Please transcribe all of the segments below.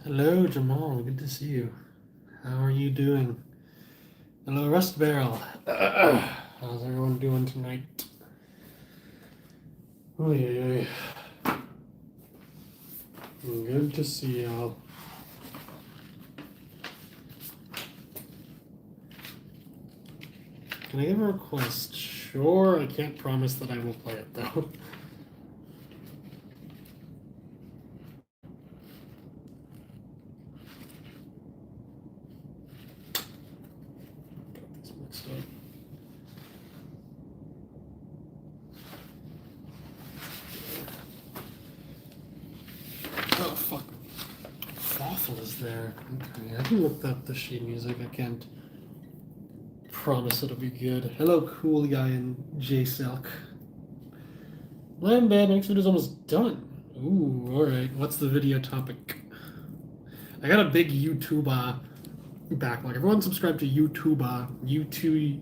Hello, Jamal. Good to see you. How are you doing? Hello, Rust Barrel. How's everyone doing tonight? Oy, oy, oy. Good to see y'all. Can I give a request? Sure, I can't promise that I will play it though. Got this mixed up. Oh fuck. Fawful is there. Okay, I haven't looked up the sheet music. I can't promise it'll be good. Hello, cool guy and J Silk. Land Bad next video's almost done. Ooh, alright. What's the video topic? I got a big YouTube backlog. Everyone subscribe to YouTube,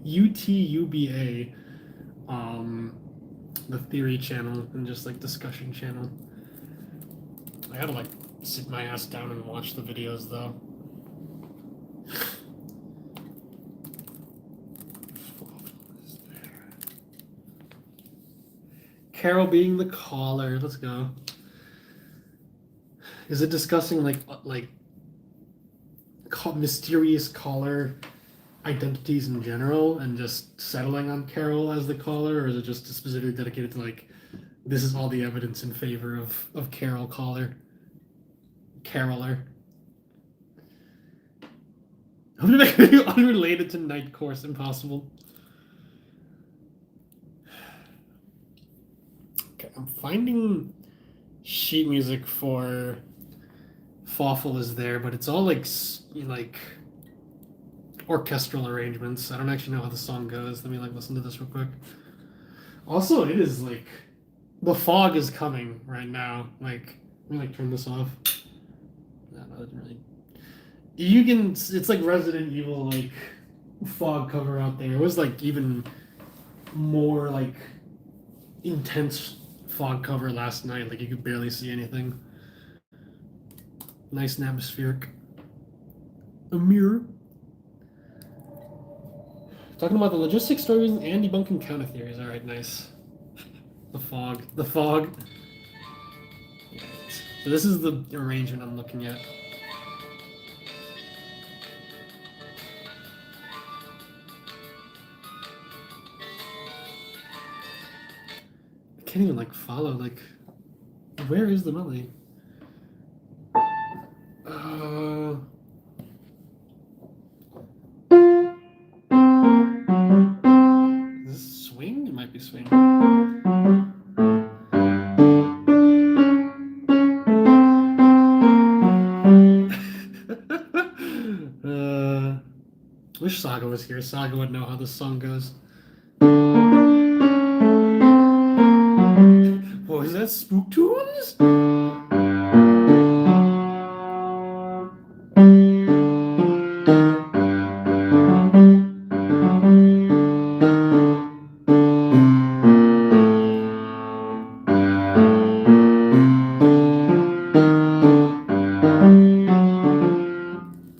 UTUBA, the theory channel and just like discussion channel. I gotta like sit my ass down and watch the videos though. Carol being the caller. Let's go. Is it discussing like mysterious caller identities in general and just settling on Carol as the caller, or is it just specifically dedicated to like this is all the evidence in favor of Carol Caroler? I'm gonna make a video unrelated to Night Course Impossible. Okay, I'm finding sheet music for Fawful is there, but it's all like orchestral arrangements. I don't actually know how the song goes. Let me like listen to this real quick. Also, it is like the fog is coming right now. Like, let me like turn this off. No, that doesn't really. You can. It's like Resident Evil like fog cover out there. It was like even more like intense fog cover last night. Like you could barely see anything. Nice and atmospheric. A mirror. Talking about the logistics stories and debunking counter theories. All right, nice. The fog. The fog. So this is the arrangement I'm looking at. I can't even like follow. Like, where is the melody? Is this swing? It might be swing. Wish Saga was here. Saga would know how this song goes. What is that? Spook Tunes?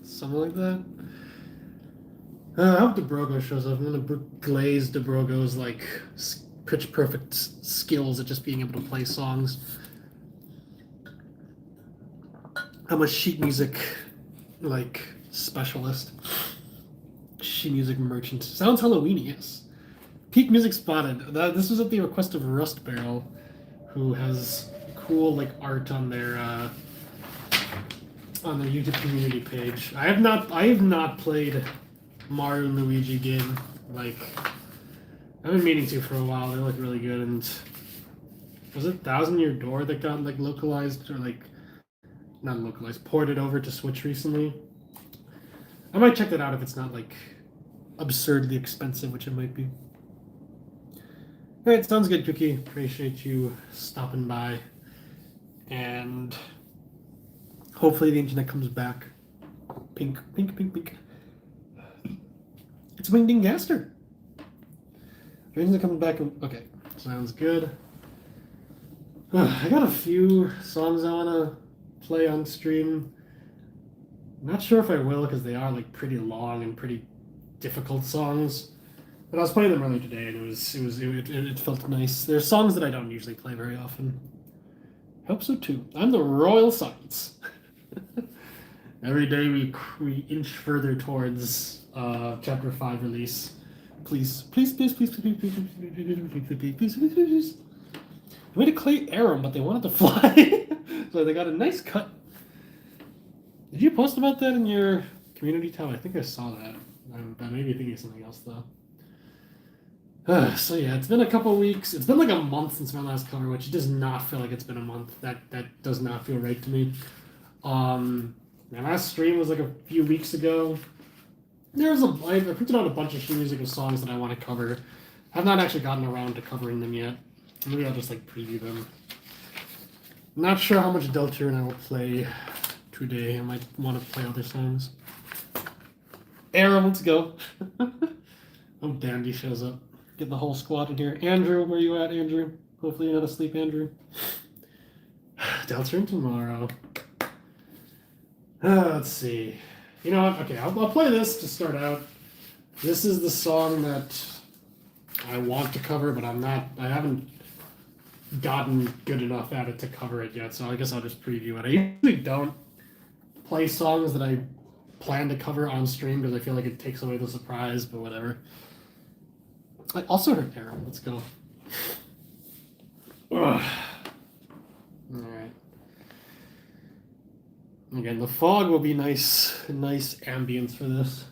Something like that. I hope DeBrogo shows up. I'm gonna glaze DeBrogo's like pitch perfect skills at just being able to play songs. I'm a sheet music like specialist. Sheet music merchant. Sounds Halloweeny, yes. Peak music spotted. This was at the request of Rust Barrel, who has cool like art on their YouTube community page. I have not played Mario and Luigi game. Like, I've been meaning to for a while. They look really good. And was it Thousand Year Door that got like localized or like not localized, ported over to Switch recently? I might check that out if it's not like absurdly expensive, which it might be. All right, sounds good, Cookie. Appreciate you stopping by, and hopefully the internet comes back. Pink, pink, pink, pink. It's Wing Ding Gaster. The internet comes back. Okay, sounds good. I got a few songs I wanna play on stream. Not sure if I will because they are like pretty long and pretty difficult songs. But I was playing them earlier today, and it felt nice. There's songs that I don't usually play very often. Hope so too. I'm the Royal Science. Every day we inch further towards Chapter 5 release. Please, please, please, please, please, please, please, please, please, please, please, please, please. They made a clay arrow, but they wanted to fly, so they got a nice cut. Did you post about that in your community tab? I think I saw that. I may be thinking of something else though. So yeah, it's been a couple weeks. It's been like a month since my last cover, which does not feel like it's been a month. That does not feel right to me. My last stream was like a few weeks ago. I printed out a bunch of sheet music of songs that I want to cover. I've not actually gotten around to covering them yet. Maybe I'll just like preview them. Not sure how much Deltarune I will play today. I might want to play other songs. Aaron, let's go. Oh, Dandy shows up. Get the whole squad in here. Andrew, where you at, Andrew? Hopefully you're not asleep, Andrew. Deltarune tomorrow. Let's see. You know what? Okay, I'll play this to start out. This is the song that I want to cover, but I haven't gotten good enough at it to cover it yet, so I guess I'll just preview it. I usually don't play songs that I plan to cover on stream because I feel like it takes away the surprise, but whatever. I also heard Arrow. Let's go. Alright. Again, the fog will be nice ambience for this.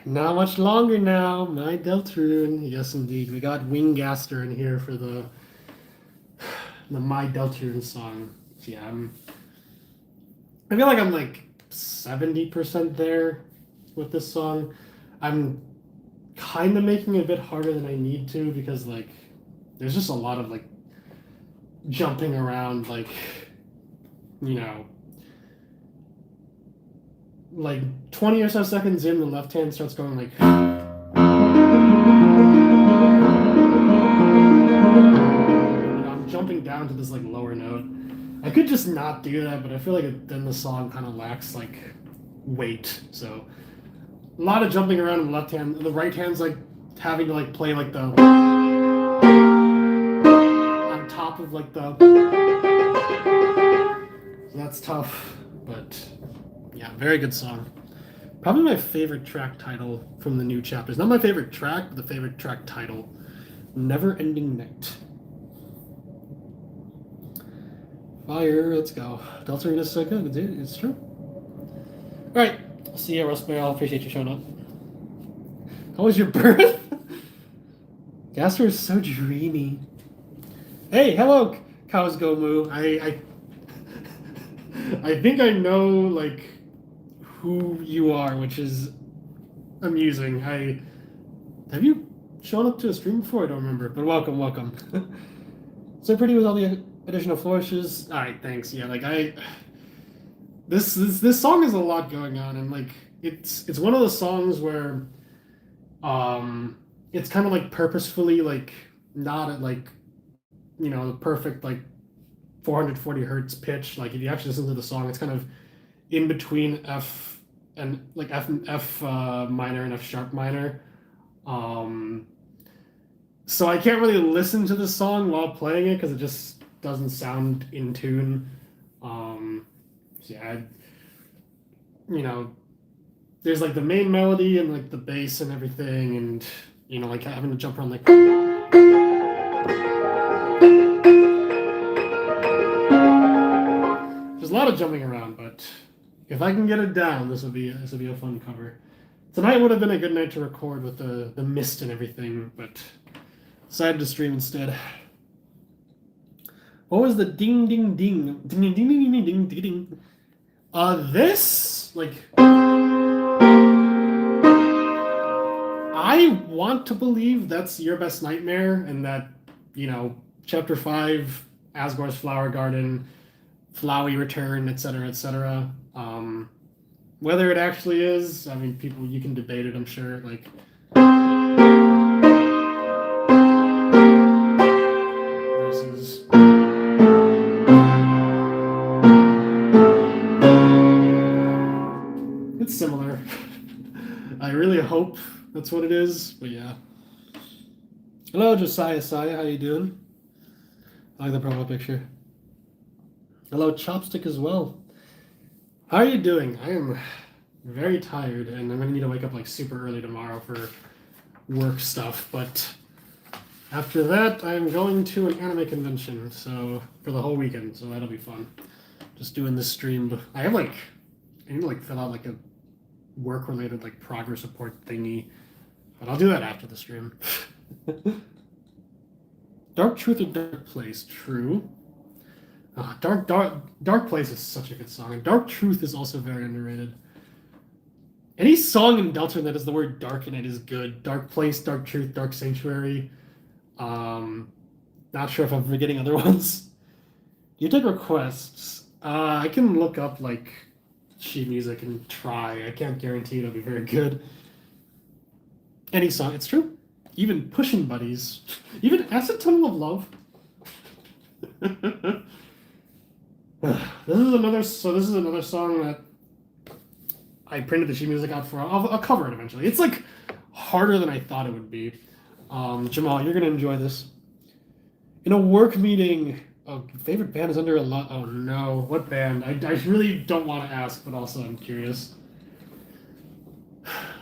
Not much longer now, my Deltarune. Yes, indeed. We got Wingaster in here for the My Deltarune song. Yeah, I feel like I'm like 70% there with this song. I'm kind of making it a bit harder than I need to because like there's just a lot of like jumping around, like, you know, like 20 or so seconds in, the left hand starts going like, I'm jumping down to this like lower note. I could just not do that, but I feel like then the song kind of lacks like weight. So a lot of jumping around in the left hand. The right hand's like having to like play like the on top of like the. So that's tough, but yeah, very good song. Probably my favorite track title from the new chapters. Not my favorite track, but the favorite track title. Never Ending Night. Fire, let's go. Deltarune is so good, dude. It's true. Alright, see you, Russ Bear. I appreciate you showing up. How was your birth? Gaster is so dreamy. Hey, hello, Cows go moo. I think I know like who you are, which is amusing. Have you shown up to a stream before? I don't remember, but welcome, welcome. So pretty with all the additional flourishes. All right, thanks. Yeah, like this song has a lot going on, and like it's one of those songs where it's kind of like purposefully like not at like the perfect like 440 hertz pitch. Like if you actually listen to the song, it's kind of in between F and like F minor and F sharp minor. So I can't really listen to the song while playing it because it just doesn't sound in tune. So yeah, there's like the main melody and like the bass and everything, and like having to jump around like. There's a lot of jumping around, but if I can get it down, this will be a fun cover. Tonight would have been a good night to record with the mist and everything, but decided to stream instead. What was the ding ding ding ding ding ding ding ding ding ding ding? This like I want to believe that's Your Best Nightmare, and that Chapter 5, Asgore's Flower Garden, Flowey Return, etc., etc. Whether it actually is, I mean, you can debate it, I'm sure. Like, versus. It's similar. I really hope that's what it is, but yeah. Hello, Josiah Saya, how you doing? I like the profile picture. Hello, Chopstick as well. How are you doing? I am very tired, and I'm gonna need to wake up like super early tomorrow for work stuff. But after that, I'm going to an anime convention, so for the whole weekend. So that'll be fun. Just doing this stream. I need to like fill out like a work-related like progress report thingy, but I'll do that after the stream. Dark Truth or Dark Place? True. Dark Place is such a good song, and Dark Truth is also very underrated. Any song in Deltarune that has the word dark in it is good. Dark Place, Dark Truth, Dark Sanctuary. Not sure if I'm forgetting other ones. Do you take requests? I can look up like sheet music and try. I can't guarantee it'll be very good. Any song, it's true. Even Pushing Buddies, even Acid Tunnel of Love. This is another song that I printed the sheet music out for. I'll cover it eventually. It's like harder than I thought it would be. Jamal, you're gonna enjoy this. In a work meeting, favorite band is under a lot. Oh no, what band? I really don't want to ask, but also I'm curious.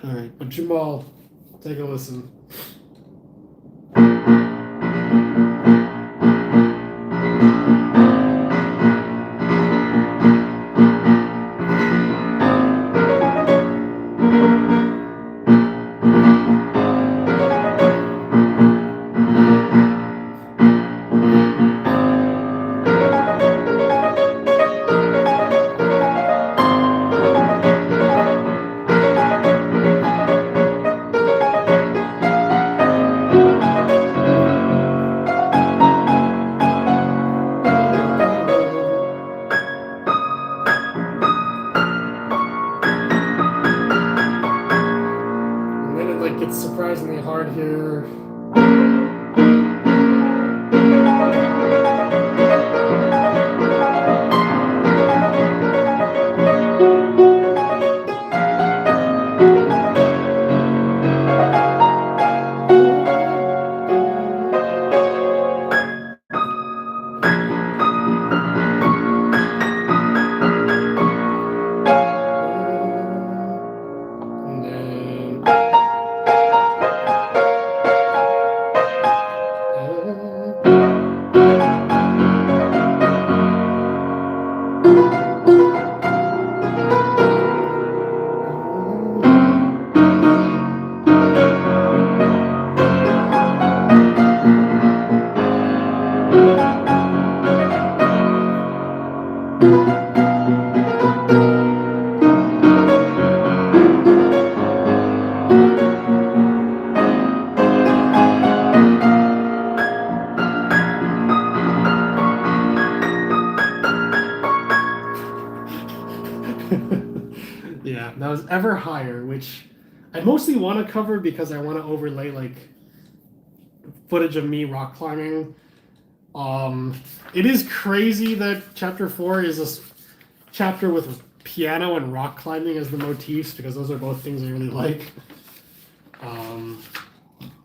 All right, but Jamal, take a listen. Surprisingly hard here. That was Ever Higher, which I mostly want to cover because I want to overlay like footage of me rock climbing. It is crazy that chapter 4 is a chapter with piano and rock climbing as the motifs because those are both things I really like.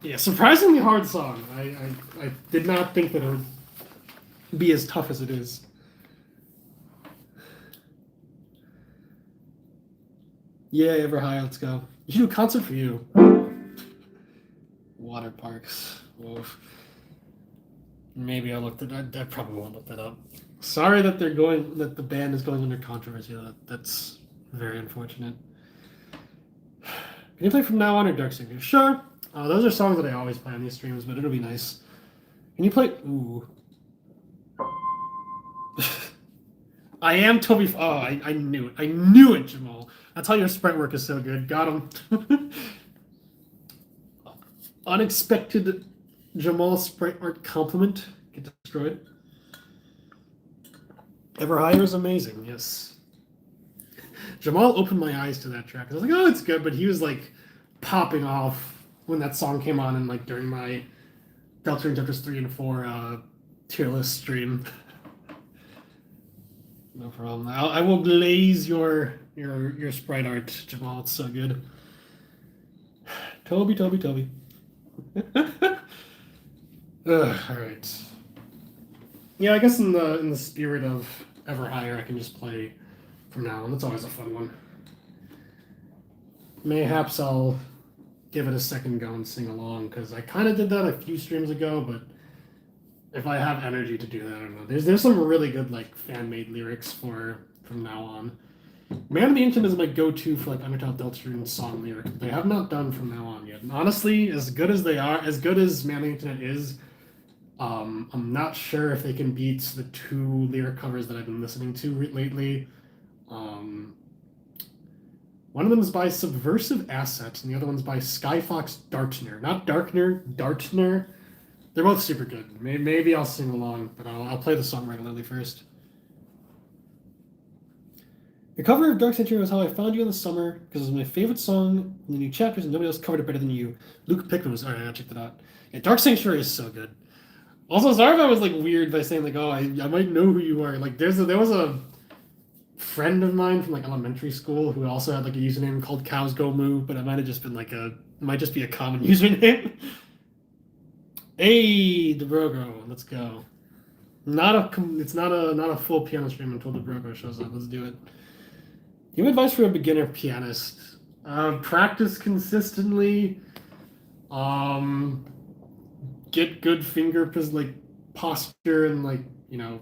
Yeah, surprisingly hard song. I did not think that it would be as tough as it is. Yeah, Ever High, let's go. You should do a concert for you. Water parks. Oof. Maybe I'll look that. I probably won't look that up. Sorry that that the band is going under controversy. That's very unfortunate. Can you play From Now On or Dark Singer? Sure. Those are songs that I always play on these streams, but it'll be nice. Can you play? Ooh. I am Toby. Oh, I knew it. I knew it, Jamal. That's how your sprite work is so good. Got him. Unexpected Jamal sprite art compliment. Get destroyed. Ever Higher is amazing. Yes. Jamal opened my eyes to that track. I was like, oh, it's good, but he was like popping off when that song came on and like during my Deltarune Chapters 3 and 4 tier list stream. No problem. I will glaze your sprite art, Jamal. It's so good. Toby. All right. Yeah, I guess in the spirit of Ever Higher, I can just play From Now on. That's always a fun one. Mayhaps I'll give it a second go and sing along because I kind of did that a few streams ago, but if I have energy to do that, I don't know. There's some really good like fan-made lyrics for From Now On. Man of the Ancient is my go-to for like Undertale Deltarune song lyrics. They have not done From Now On yet. And honestly, as good as they are, as good as Man of the Ancient is, I'm not sure if they can beat the two lyric covers that I've been listening to lately. One of them is by Subversive Assets, and the other one's by Skyfox Dartner. Not Darkner, Dartner. They're both super good. Maybe I'll sing along, but I'll play the song regularly first. Your cover of Dark Sanctuary was how I found you in the summer, because it was my favorite song in the new chapters, and nobody else covered it better than you. Luke Pickman was... Alright, I checked it out. Yeah, Dark Sanctuary is so good. Also, sorry if I was like weird by saying like, oh, I might know who you are. Like, there was a friend of mine from like elementary school who also had like a username called Cows Go Moo, but it might have just been like it might just be a common username. Hey, Debrogo, let's go. It's not a full piano stream until Debrogo shows up. Let's do it. Give advice for a beginner pianist. Practice consistently. Get good finger posture and like, you know.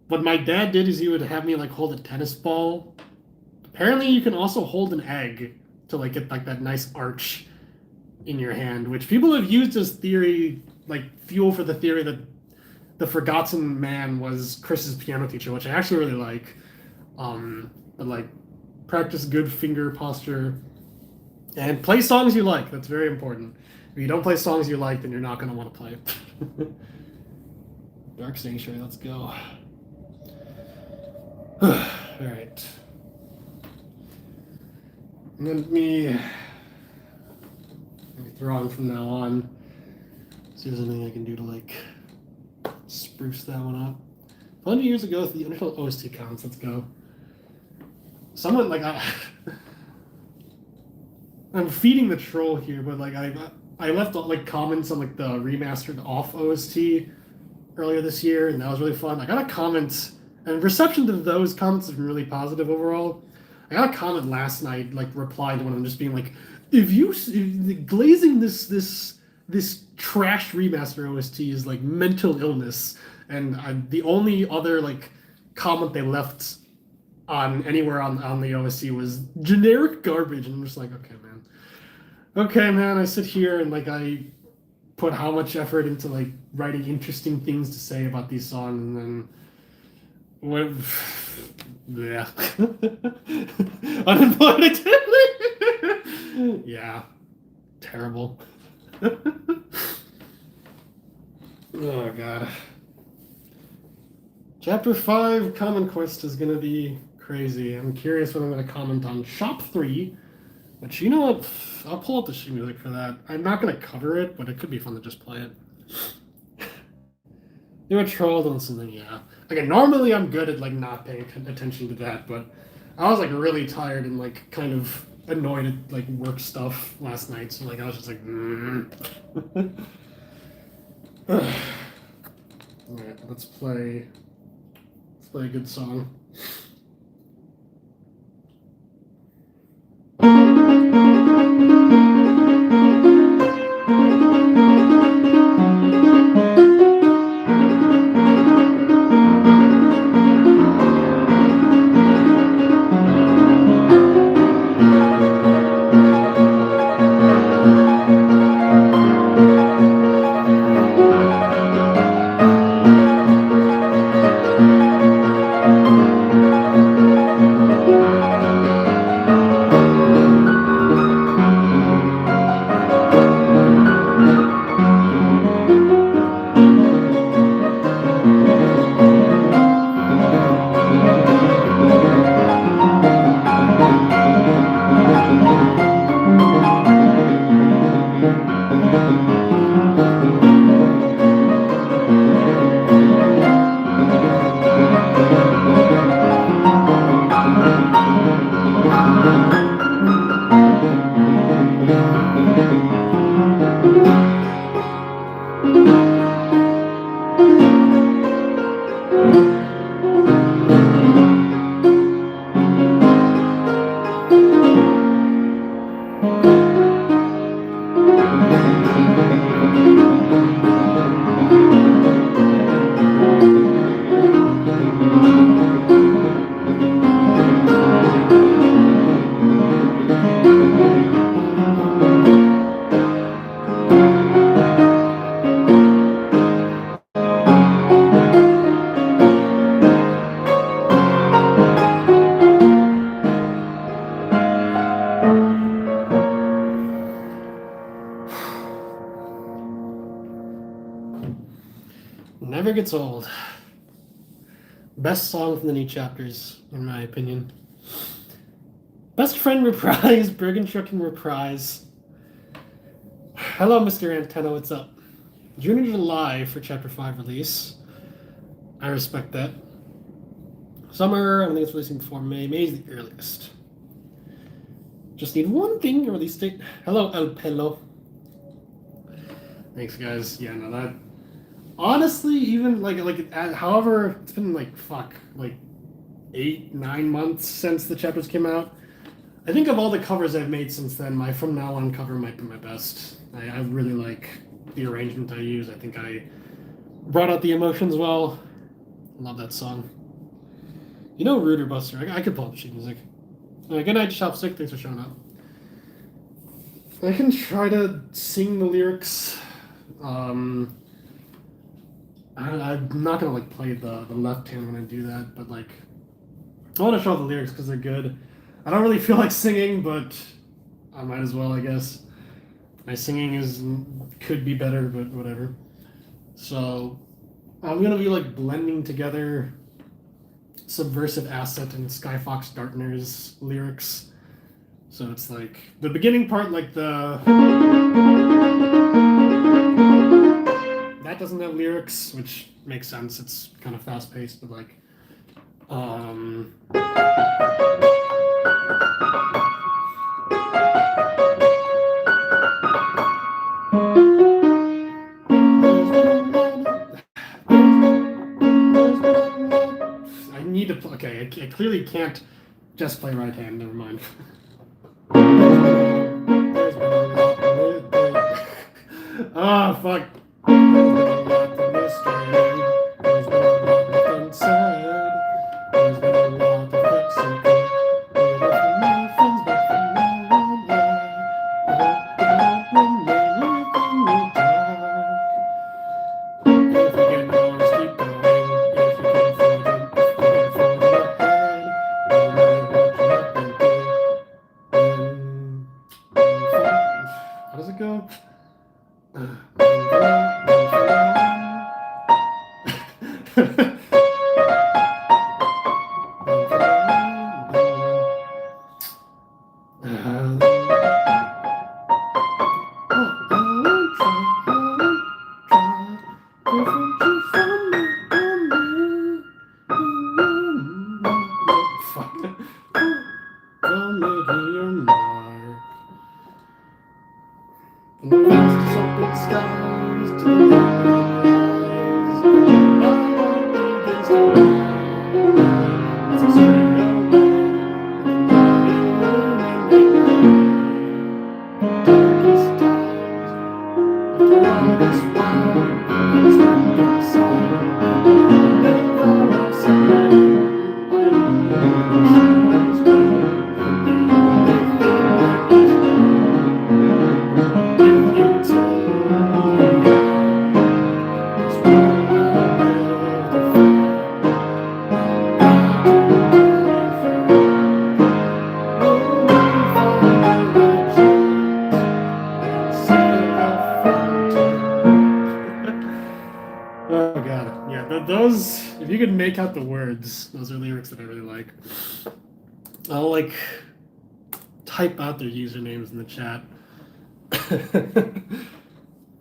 What my dad did is he would have me like hold a tennis ball. Apparently you can also hold an egg to like get like that nice arch in your hand, which people have used as theory, like fuel for the theory that the Forgotten Man was Chris's piano teacher, which I actually really like. But like practice good finger posture and play songs you like. That's very important. If you don't play songs you like, then you're not going to want to play. Dark Sanctuary, let's go. All right. Let me throw on From Now On. See if there's anything I can do to like spruce that one up. 100 years ago, the initial OST counts. Let's go. Someone like I'm feeding the troll here, but like I left like comments on like the remastered off OST earlier this year, and that was really fun. I got a comment, and reception to those comments has been really positive overall. I got a comment last night, like replying to one of them, just being like, if glazing this trash remaster OST is like mental illness, and the only other like comment they left on anywhere on the OSC was generic garbage, and I'm just like, okay man, I sit here and like I put how much effort into like writing interesting things to say about these songs, and then what? Yeah, unemployed activity. Yeah, terrible. Oh god. Chapter 5, Common Quest, is gonna be crazy. I'm curious what I'm going to comment on Shop 3, which, you know what? I'll pull up the sheet music for that. I'm not going to cover it, but it could be fun to just play it. You were trolled on something, yeah. Okay, normally I'm good at, like, not paying attention to that, but I was, like, really tired and, like, kind of annoyed at, like, work stuff last night, so, like, I was just like, Alright, let's play a good song. Never gets old. Best song from the new chapters, in my opinion. Best Friend reprise, Bergen Trucking reprise. Hello, Mr. Antenna, what's up? June and July for Chapter 5 release. I respect that. Summer, I think it's releasing before May. May is the earliest. Just need one thing to release date. Hello, El Pelo. Thanks, guys. Yeah, no, that... Honestly, even, however, it's been, like 8-9 months since the chapters came out. I think of all the covers I've made since then, my From Now On cover might be my best. I really like the arrangement I use. I think I brought out the emotions well. Love that song. You know Rooter Buster. I could pull up the sheet music. Good night, Shopstick. Thanks for showing up. I can try to sing the lyrics. I'm not gonna play the left hand when I do that, but I want to show the lyrics because they're good. I don't really feel like singing, but I might as well, I guess. My singing could be better, but whatever. So I'm gonna be blending together Subversive Asset and Skyfox Dartner's lyrics. So it's the beginning part, that doesn't have lyrics, which makes sense. It's kind of fast paced, but I need to. Okay, I clearly can't just play right hand. Never mind. Ah, fuck. How does it go? And the vast open skies to the rise. All begins to rise. It's a spring away. Darkest times. After all this while, it's not been seen. Never was a man. Oh god, yeah, those, if you could make out the words, those are lyrics that I really like. I'll like type out their usernames in the chat.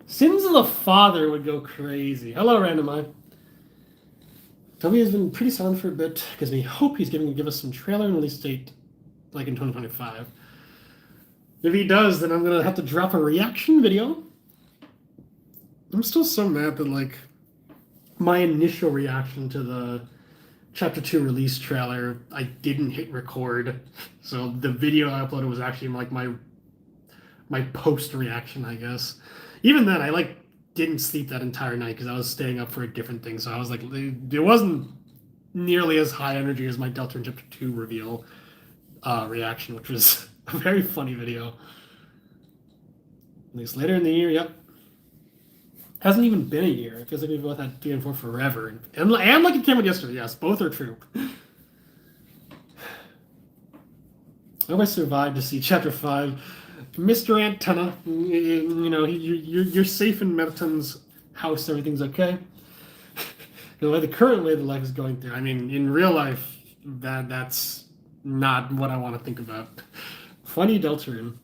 Sins of the Father would go crazy. Hello, Random Eye. Toby has been pretty silent for a bit because we hope he's going to give us some trailer and release date like in 2025. If he does, then I'm going to have to drop a reaction video. I'm still so mad that like my initial reaction to the Chapter 2 release trailer, I didn't hit record. So the video I uploaded was actually like my post reaction, I guess. Even then, I like didn't sleep that entire night because I was staying up for a different thing. So I was like, it wasn't nearly as high energy as my Deltarune Chapter 2 reveal reaction, which was a very funny video. At least later in the year, yep. Hasn't even been a year. It feels like we've both had 3 and 4 forever. And like it came out yesterday, yes, both are true. I hope I survived to see Chapter 5. Mr. Antenna, you know, you're safe in Mettaton's house. Everything's okay. The current way the life is going through. I mean, in real life, that's not what I want to think about. Funny Deltarune.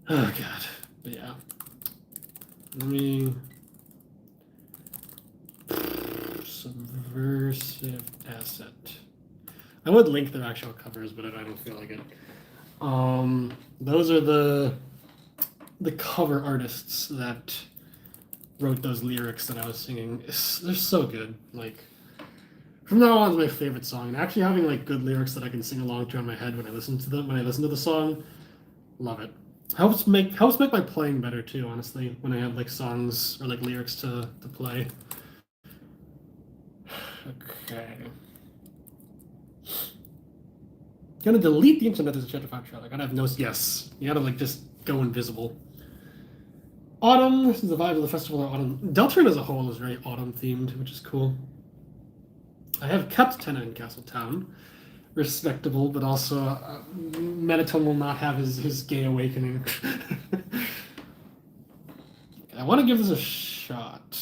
Oh god. But yeah. Let me. Subversive Asset. I would link their actual covers, but I don't feel like it. Those are the cover artists that wrote those lyrics that I was singing. They're so good. Like, from now on, it's my favorite song. And actually having like good lyrics that I can sing along to in my head when I listen to them, when I listen to the song, love it. Helps make my playing better too. Honestly, when I have like songs or like lyrics to play. Okay. Gonna delete the internet as a Chapter 5 trailer. Gotta have no. Yes. You gotta like just go invisible. Autumn. This is the vibe of the festival. Autumn. Deltarune as a whole is very autumn themed, which is cool. I have kept Tenna in Castletown. Respectable, but also Mettaton will not have his gay awakening. I want to give this a shot.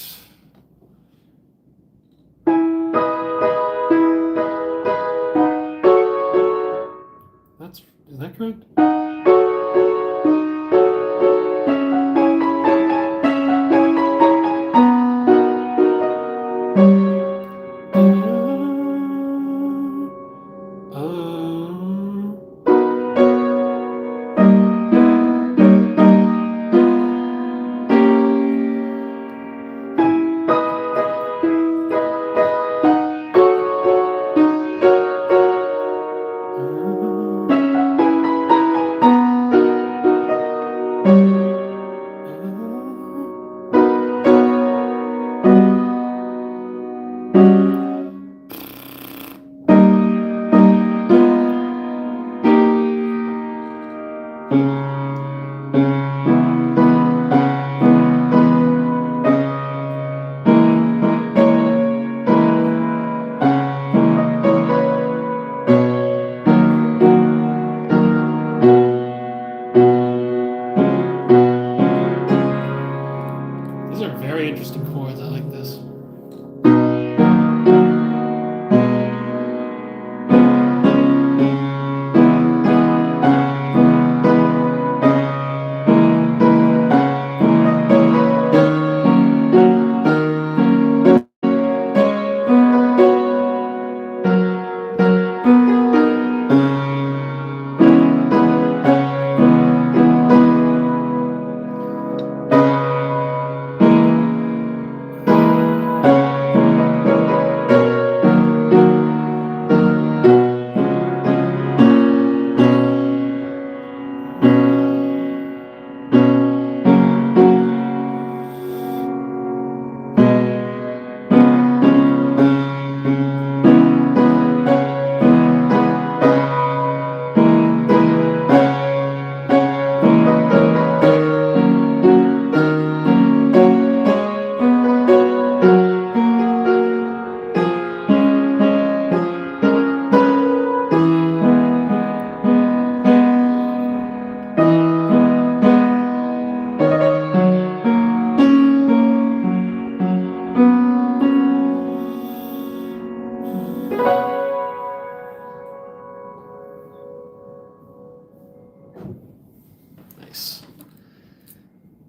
Is that correct? These are very interesting chords. I like this.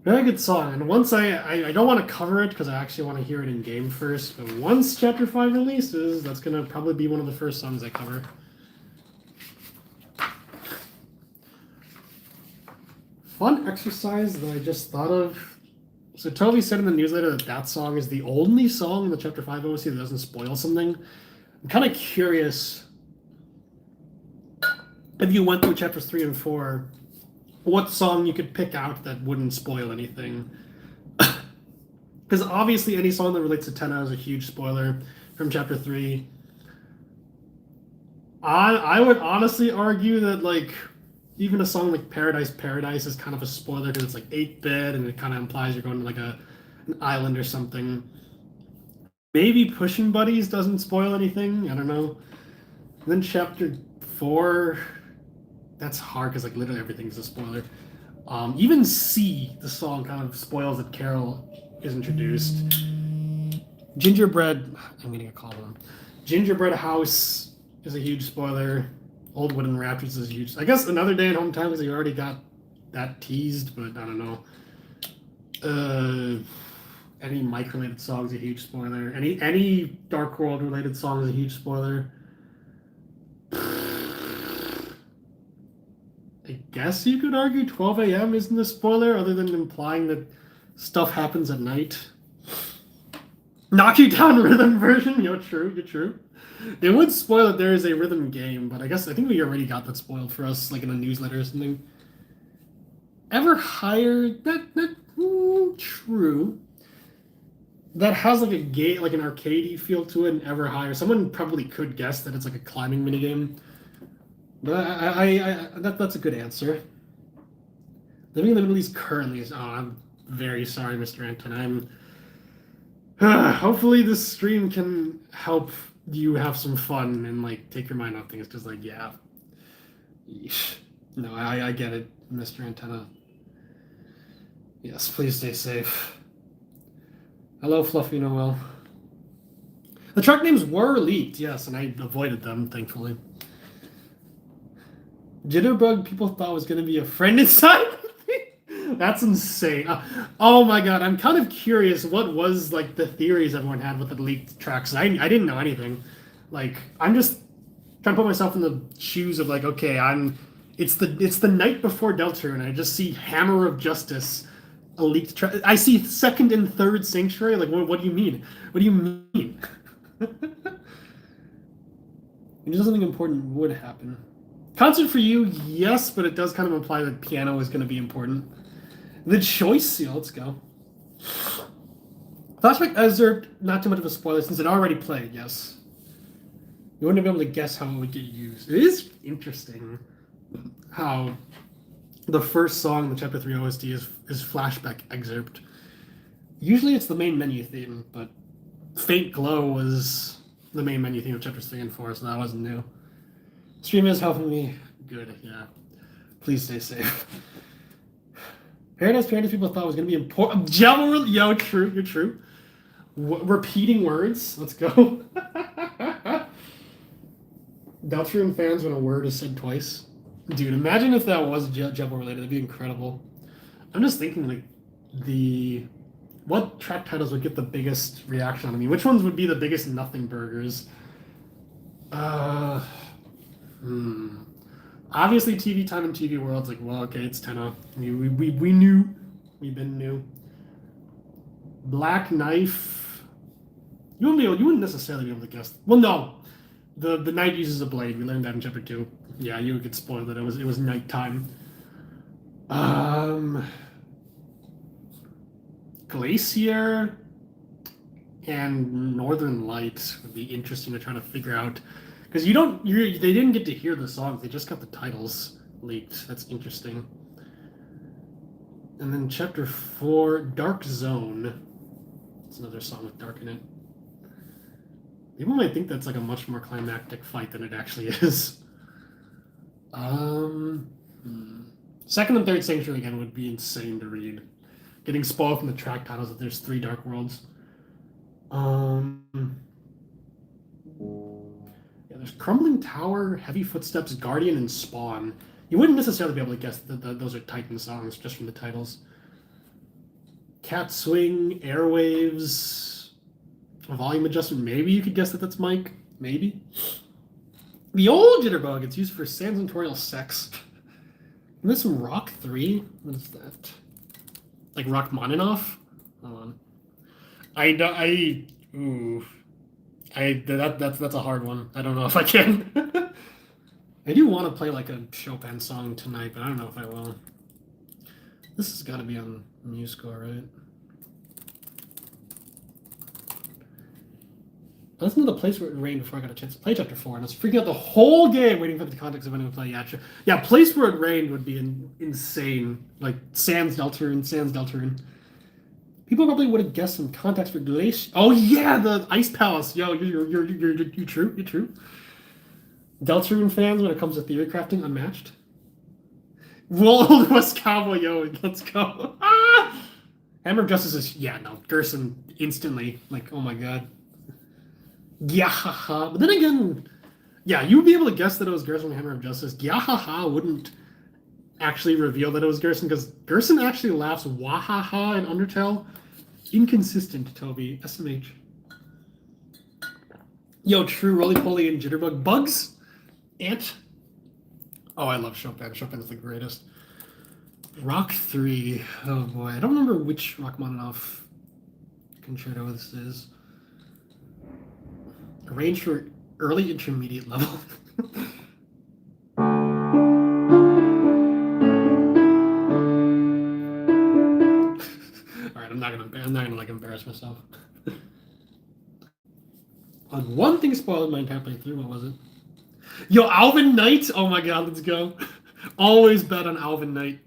Very good song. And once I don't want to cover it because I actually want to hear it in game first. But once Chapter 5 releases, that's going to probably be one of the first songs I cover. Fun exercise that I just thought of. So Toby said in the newsletter that that song is the only song in the Chapter 5 OST that doesn't spoil something. I'm kind of curious if you went through Chapters 3 and 4, what song you could pick out that wouldn't spoil anything. Because obviously any song that relates to Tenna is a huge spoiler from Chapter 3. I would honestly argue that, like, even a song like Paradise Paradise is kind of a spoiler because it's like 8-bit and it kind of implies you're going to like an island or something. Maybe Pushing Buddies doesn't spoil anything. I don't know. And then Chapter 4, that's hard because like literally everything's a spoiler. Even C, the song, kind of spoils that Carol is introduced. Gingerbread, I'm gonna get called on. Gingerbread House is a huge spoiler. Old Wooden Raptors is huge. I guess Another Day in Hometown because you already got that teased, but I don't know. Any Mike related song is a huge spoiler. Any Dark World related song is a huge spoiler. I guess you could argue 12 a.m. isn't a spoiler, other than implying that stuff happens at night. Knock You Down Rhythm version, you're true. It would spoil that there is a rhythm game, but I think we already got that spoiled for us, like in a newsletter or something. Ever Higher, true. That has like a gate, like an arcadey feel to it, and Ever Higher. Someone probably could guess that it's like a climbing minigame. But that's a good answer. Living in the Middle East currently is. Oh, I'm very sorry, Mr. Anton. Hopefully this stream can help you have some fun and like take your mind off things. Because like, yeah, no, I get it, Mr. Antenna. Yes, please stay safe. Hello, Fluffy Noel. The track names were leaked, yes, and I avoided them, thankfully. Jitterbug, people thought was going to be a friend inside. That's insane. Oh my god, I'm kind of curious what was like the theories everyone had with the leaked tracks. I didn't know anything. Like, I'm just trying to put myself in the shoes of like, okay, it's the night before Deltarune, and I just see Hammer of Justice, a leaked track. I see second and third Sanctuary. Like, what do you mean? What do you mean? And just something important would happen. Concert for you, yes, but it does kind of imply that piano is going to be important. The choice, yeah, let's go. Flashback Excerpt, not too much of a spoiler since it already played, yes. You wouldn't be able to guess how it would get used. It is interesting how the first song in the Chapter 3 OST is Flashback Excerpt. Usually it's the main menu theme, but Faint Glow was the main menu theme of Chapters 3 and 4, so that wasn't new. Stream is helping me. Good, yeah. Please stay safe. Paradise people thought was going to be important. Yo, true, you're true. Repeating words. Let's go. Deltarune fans when a word is said twice. Dude, imagine if that was Jebel related. That'd be incredible. I'm just thinking, like, what track titles would get the biggest reaction on me? Which ones would be the biggest nothing burgers? Obviously, TV Time and TV World's like, well, okay, it's Tenna. We knew. We've been new. Black Knife. You wouldn't necessarily be able to guess. Well, no. The knight uses a blade. We learned that in Chapter 2. Yeah, you would get spoiled that it was nighttime. Glacier and Northern Light would be interesting to try to figure out. Because they didn't get to hear the songs, they just got the titles leaked. That's interesting. And then Chapter 4, Dark Zone. It's another song with dark in it. People might think that's like a much more climactic fight than it actually is. Second and third Sanctuary again would be insane to read. Getting spoiled from the track titles that there's 3 Dark Worlds. There's Crumbling Tower, Heavy Footsteps, Guardian, and Spawn. You wouldn't necessarily be able to guess that those are Titan songs just from the titles. cat swing, airwaves, volume adjustment. Maybe you could guess that that's Mike. Maybe. The old jitterbug. It's used for Sansatorial sex. And there's some Rock 3. What is that? Like Rachmaninoff? Hold on. That's a hard one. I don't know if I can. I do want to play like a Chopin song tonight, but I don't know if I will. This has got to be on MuseScore, right? I listened to the Place Where It Rained before I got a chance to play Chapter 4, and I was freaking out the whole game waiting for the context of when I would play Yacha. Yeah, Place Where It Rained would be insane. Like Sans Deltarune. People probably would have guessed some context for Glacier. Oh yeah, the Ice Palace. Yo, you're true. You're true. Deltarune fans, when it comes to theory crafting, unmatched. Roll West Cowboy, yo, let's go. Ah! Hammer of Justice is Gerson instantly. Like, oh my god. Gyahaha. But then again, yeah, you would be able to guess that it was Gerson from Hammer of Justice. Gyahaha wouldn't actually reveal that it was Gerson, because Gerson actually laughs wahaha in Undertale. Inconsistent, Toby. SMH. Yo, true, roly-poly, and jitterbug. Bugs? Ant? Oh, I love Chopin. Chopin's the greatest. Rock 3. Oh boy, I don't remember which Rachmaninoff concerto this is. Arranged for early intermediate level. Alright, I'm not gonna like embarrass myself. On one thing spoiled my entire playthrough, what was it? Yo, Alvin Knight! Oh my god, let's go. Always bet on Alvin Knight.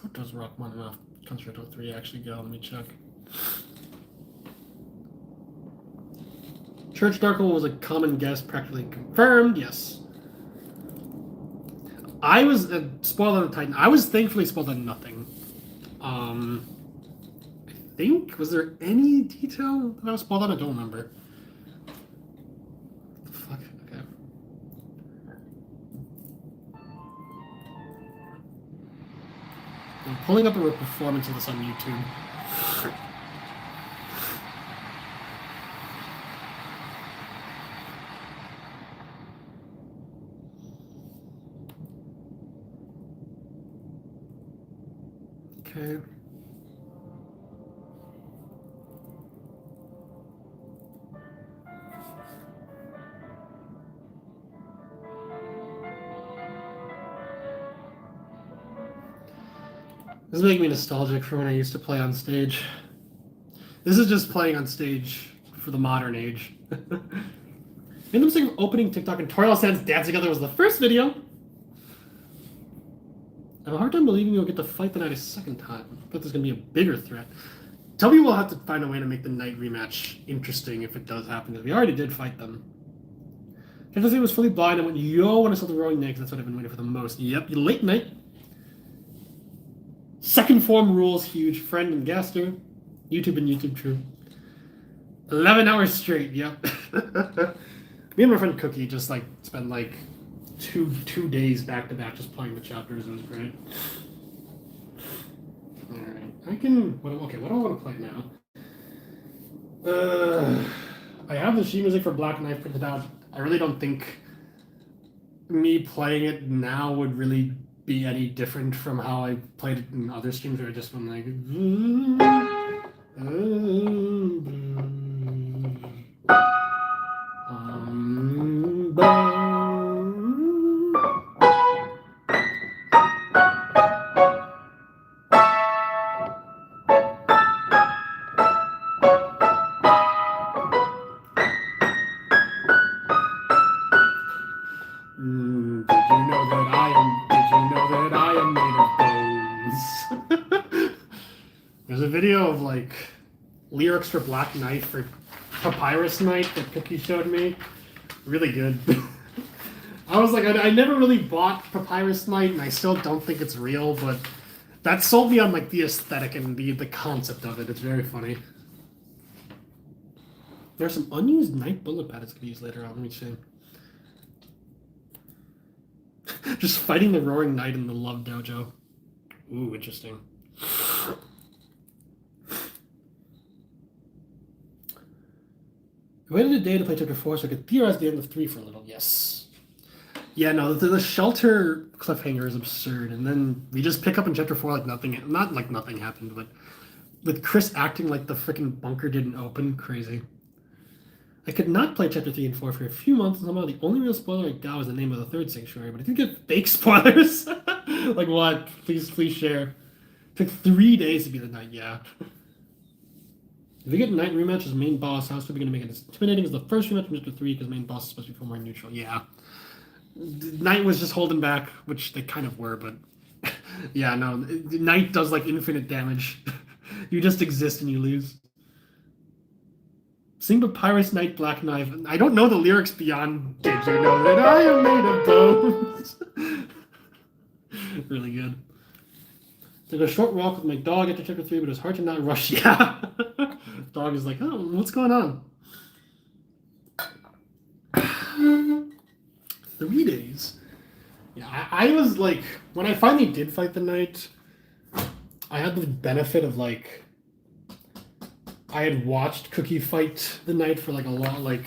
How does Rachmaninoff Concerto 3 actually go? Let me check. Church Darkle was a common guess, practically confirmed. Yes. I was spoiled on the Titan. I was thankfully spoiled on nothing. I think, was there any detail that I was spoiled on? I don't remember. What the fuck? Okay. I'm pulling up a performance of this on YouTube. Okay. This is making me nostalgic for when I used to play on stage. This is just playing on stage for the modern age. Made them sing opening TikTok and Toriel Sans Dance Together was the first video. I have a hard time believing you'll get to fight the Knight a second time. I thought there's going to be a bigger threat. Tell me we'll have to find a way to make the Knight rematch interesting if it does happen, because we already did fight them. Fantasy was fully blind and went, yo, when I saw the Roaring Knight, that's what I've been waiting for the most. Yep, you late Knight. Second form rules huge. Friend and Gaster. YouTube and YouTube true. 11 hours straight, yep. Me and my friend Cookie just like spent like two days back to back just playing the chapters. It was great. Alright. What do I want to play now? I have the sheet music for Black Knight printed out. I really don't think me playing it now would really be any different from how I played it in other streams where I just went like There's a video of like lyrics for Black Knight for Papyrus Knight that Cookie showed me. Really good. I was like, I never really bought Papyrus Knight, and I still don't think it's real, but that sold me on like the aesthetic and the concept of it. It's very funny. There's some unused Knight bullet pads I could use later on. Let me see. Just fighting the Roaring Knight in the Love Dojo. Ooh, interesting. I waited a day to play chapter 4 so I could theorize the end of 3 for a little. Yes. Yeah, no, the shelter cliffhanger is absurd. And then we just pick up in chapter 4 like nothing, not like nothing happened, but with Chris acting like the freaking bunker didn't open. Crazy. I could not play chapter 3 and 4 for a few months, and somehow the only real spoiler I got was the name of the third sanctuary, but I did get fake spoilers. Like what? Please share. It took 3 days to be the knight, yeah. If we get knight rematch as main boss, how's we gonna make it as intimidating as the first rematch from chapter 3 because main boss is supposed to be feel more neutral? Yeah. Knight was just holding back, which they kind of were, but yeah, no. Knight does like infinite damage. You just exist and you lose. Sing Papyrus Knight Black Knife. I don't know the lyrics beyond Did you know that I am made of bones? Really good. Took a short walk with my dog after chapter 3, but it was hard to not rush. Yeah. Dog is like, oh, what's going on? 3 days. Yeah, I was like, when I finally did fight the knight, I had the benefit of like, I had watched Cookie fight the knight for like a lot, like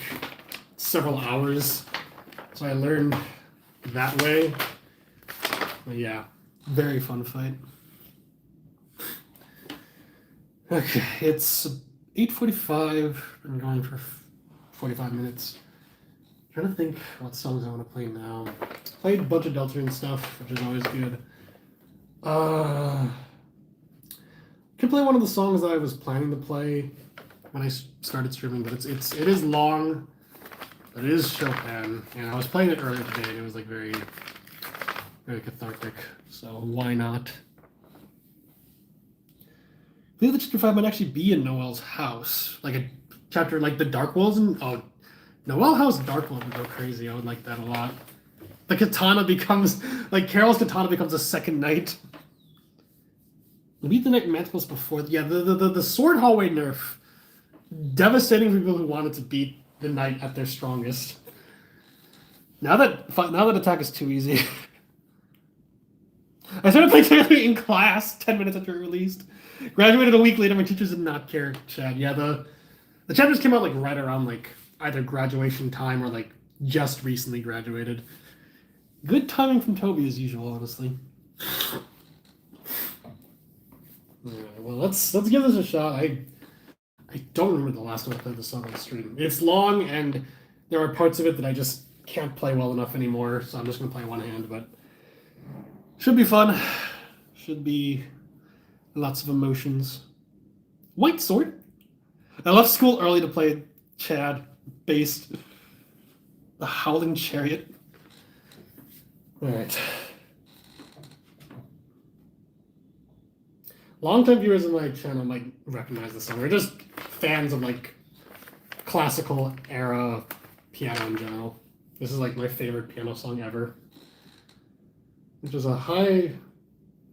several hours, so I learned that way. But yeah, very fun fight. Okay, it's 8:45. Been going for 45 minutes. I'm trying to think what songs I want to play now. Played a bunch of Deltarune stuff, which is always good. Could play one of the songs that I was planning to play when I started streaming, but it is long, but it is Chopin, and I was playing it earlier today, and it was like very, very cathartic. So why not? I believe that chapter 5 might actually be in Noel's house, like a chapter like the Dark Wolves and Noel House Dark Wolf would go crazy. I would like that a lot. The katana becomes like Carol's katana becomes a second knight. Beat the Knight Manticles before. Yeah, the sword hallway nerf. Devastating for people who wanted to beat the knight at their strongest. Now that attack is too easy. I started playing Taylor in class 10 minutes after it released. Graduated a week later. My teachers did not care, Chad. Yeah, the chapters came out like right around like either graduation time or like just recently graduated. Good timing from Toby as usual, honestly. Alright, well, let's give this a shot. I don't remember the last time I played the song on the stream. It's long, and there are parts of it that I just can't play well enough anymore, so I'm just going to play one hand, but should be fun. Should be lots of emotions. White Sword. I left school early to play Chad based the Howling Chariot. Alright. Longtime viewers of my channel might recognize this song. They're just fans of like classical era piano in general. This is like my favorite piano song ever. Which is a high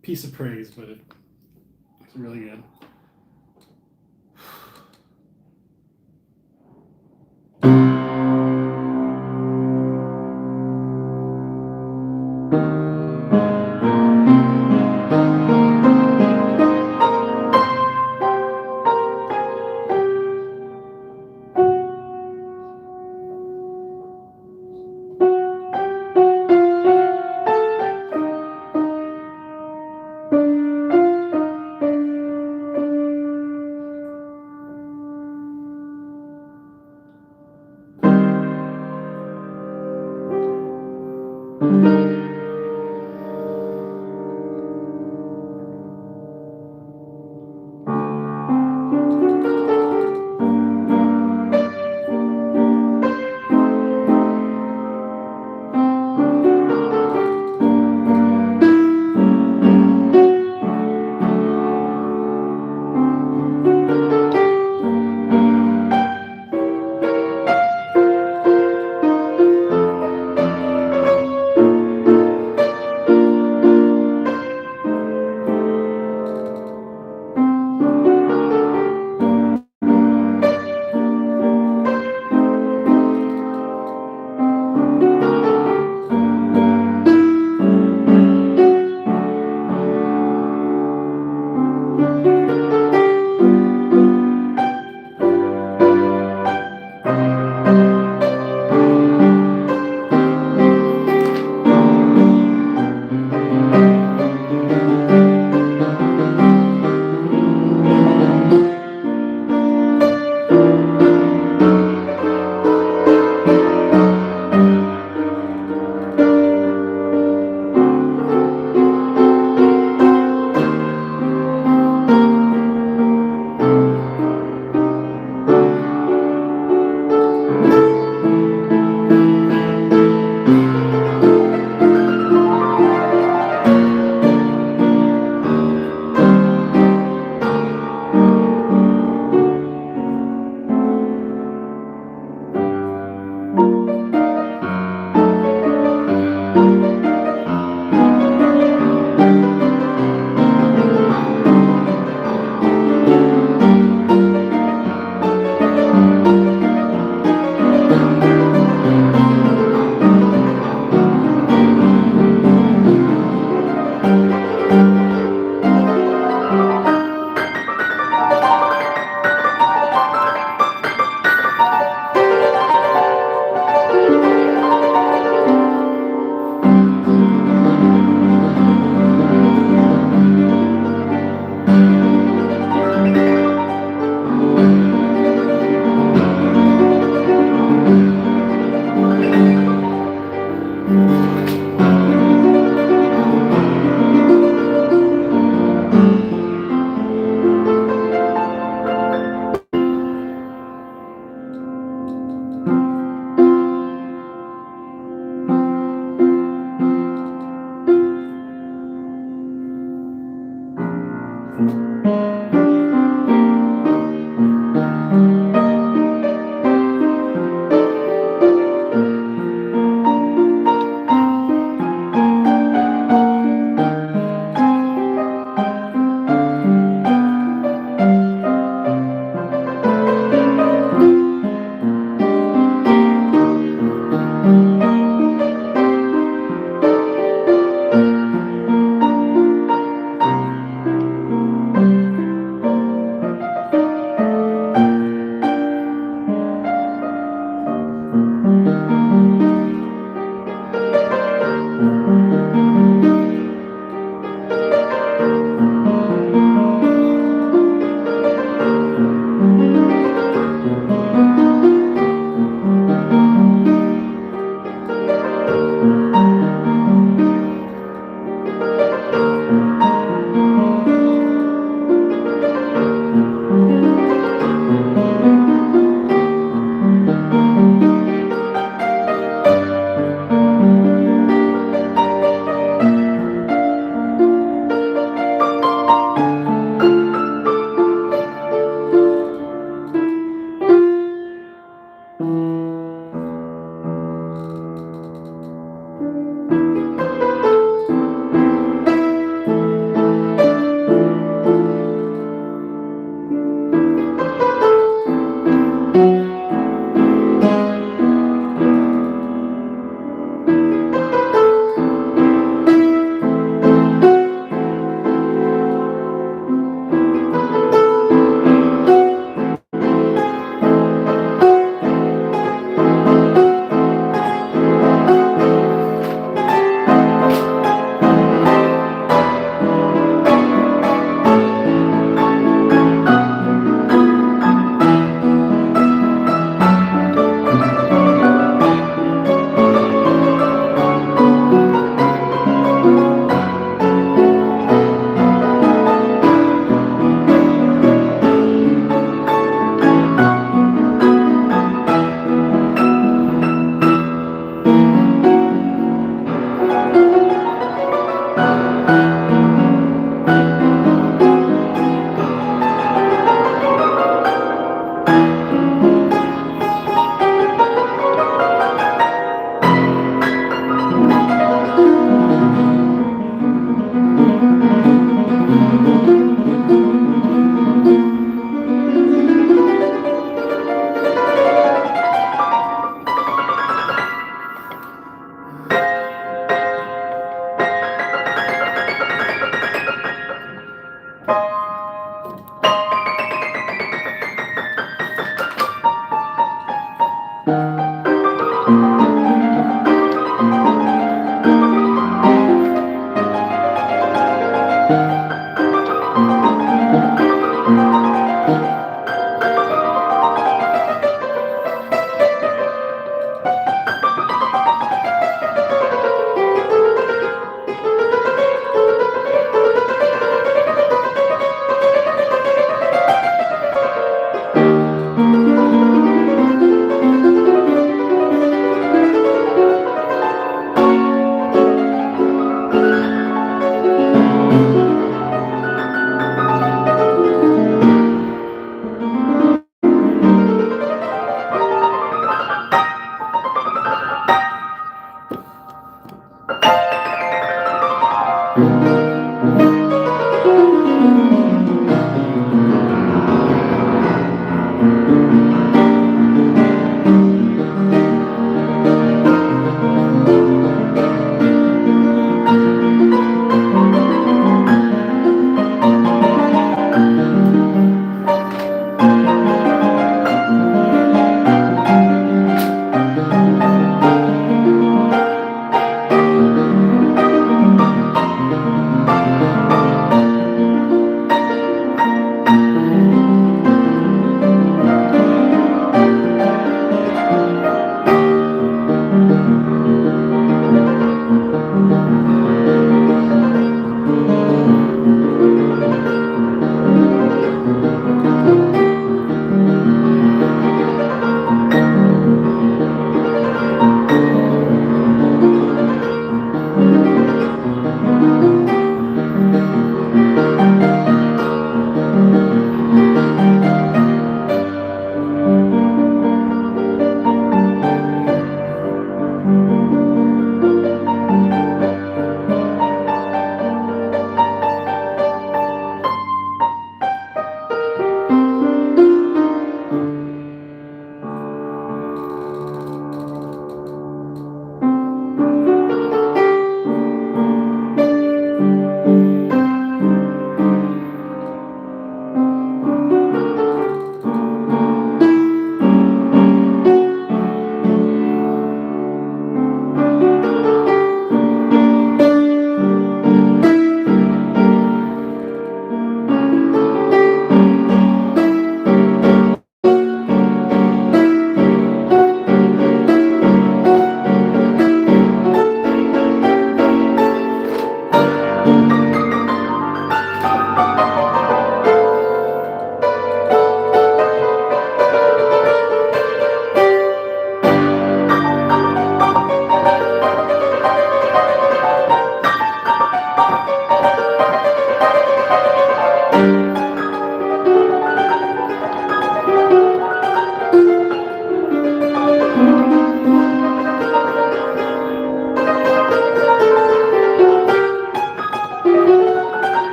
piece of praise, but it's really good.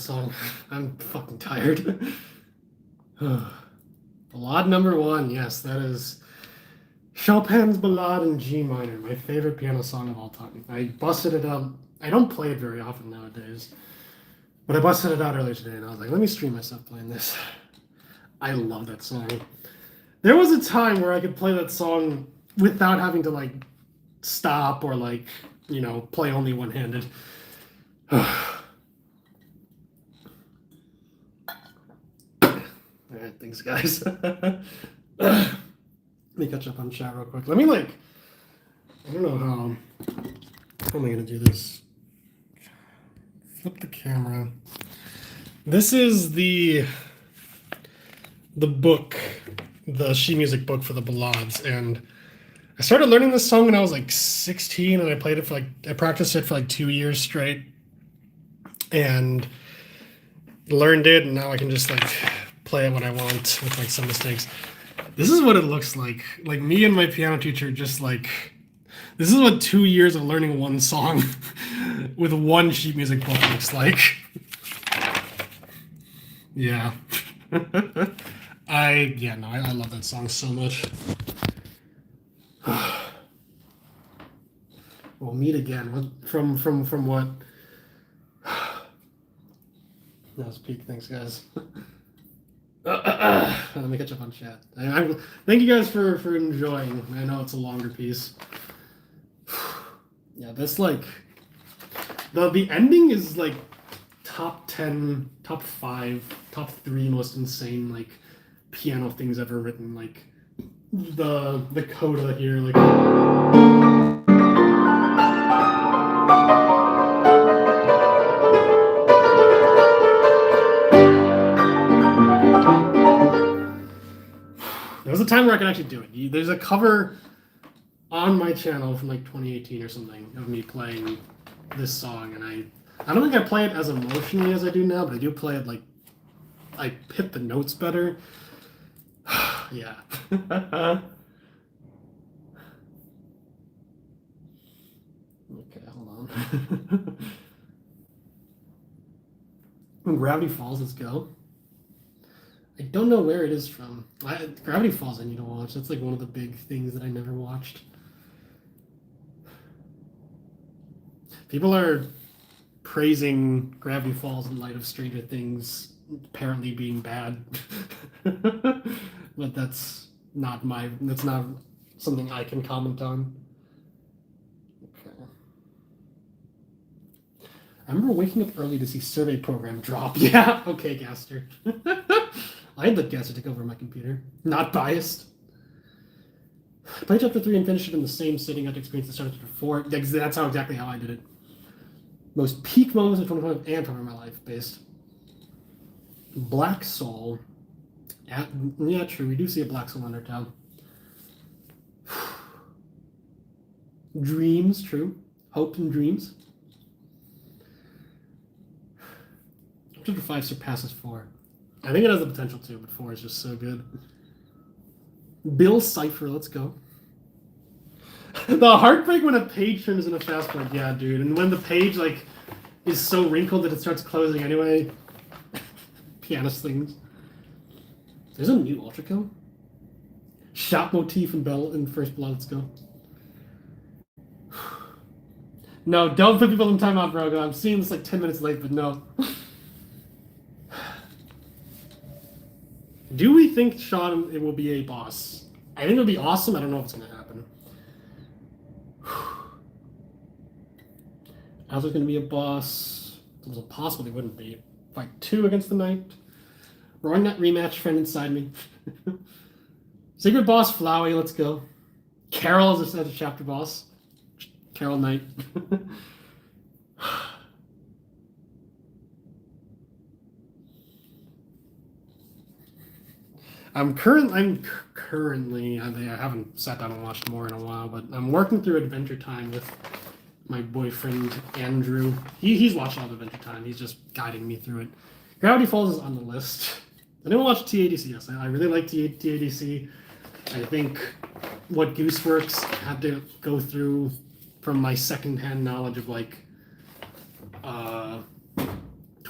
song. I'm fucking tired. Ballade number 1. Yes, that is Chopin's Ballade in G minor, my favorite piano song of all time. I busted it out. I don't play it very often nowadays, but I busted it out earlier today, and I was like, let me stream myself playing this. I love that song. There was a time where I could play that song without having to, like, stop or, like, you know, play only one-handed. All right, thanks, guys. Let me catch up on chat real quick. Let me, like, I don't know how am I gonna do this? Flip the camera. This is the book, the sheet music book for the ballades, and I started learning this song when I was like 16, and I played it for I practiced it for like 2 years straight, and learned it, and now I can just like play it when I want with like some mistakes. This is what it looks like. Like me and my piano teacher just like, this is what 2 years of learning one song with one sheet music book looks like. Yeah. I love that song so much. We'll meet again. From what? That was peak. Thanks, guys. Let me catch up on chat. Thank you guys for enjoying. I know it's a longer piece. Yeah, this like the ending is like top 10, top 5, top 3 most insane like piano things ever written. Like the coda here, like. There was a time where I could actually do it. There's a cover on my channel from like 2018 or something of me playing this song, and I don't think I play it as emotionally as I do now, but I do play it like I hit the notes better. Yeah. Okay, hold on. When Gravity Falls, let's go. I don't know where it is from. Gravity Falls I need to watch. That's like one of the big things that I never watched. People are praising Gravity Falls in light of Stranger Things apparently being bad. But that's not something I can comment on. Okay. I remember waking up early to see Survey Program drop. Yeah, okay, Gaster. I had let Gaster take over my computer. Not biased. I played chapter 3 and finished it in the same sitting. I had to experience the start of chapter 4. That's exactly how I did it. Most peak moments of 2025 and from my life, based. Black Soul. Yeah, true. We do see a Black Soul Undertow. Dreams, true. Hope and Dreams. Chapter 5 surpasses 4. I think it has the potential to, but 4 is just so good. Bill Cipher, let's go. The heartbreak when a page turns into fast forward, yeah, dude. And when the page like is so wrinkled that it starts closing anyway. Pianist things. There's a new Ultra Kill. Shot motif and Bell in First Blood, let's go. No, don't put people in timeout, bro. I'm seeing this like 10 minutes late, but no. Do we think Sean it will be a boss? I think it'll be awesome. I don't know if it's going to happen. Alpha's going to be a boss. It was possible he wouldn't be. Fight 2 against the Knight. Roaring Knight rematch, friend inside me. Secret boss, Flowey, let's go. Carol is a chapter boss. Carol Knight. I'm currently, I haven't sat down and watched more in a while, but I'm working through Adventure Time with my boyfriend, Andrew. He's watched all of Adventure Time. He's just guiding me through it. Gravity Falls is on the list. I didn't watch TADC, yes. I really like TADC. I think what Gooseworks had to go through from my secondhand knowledge of like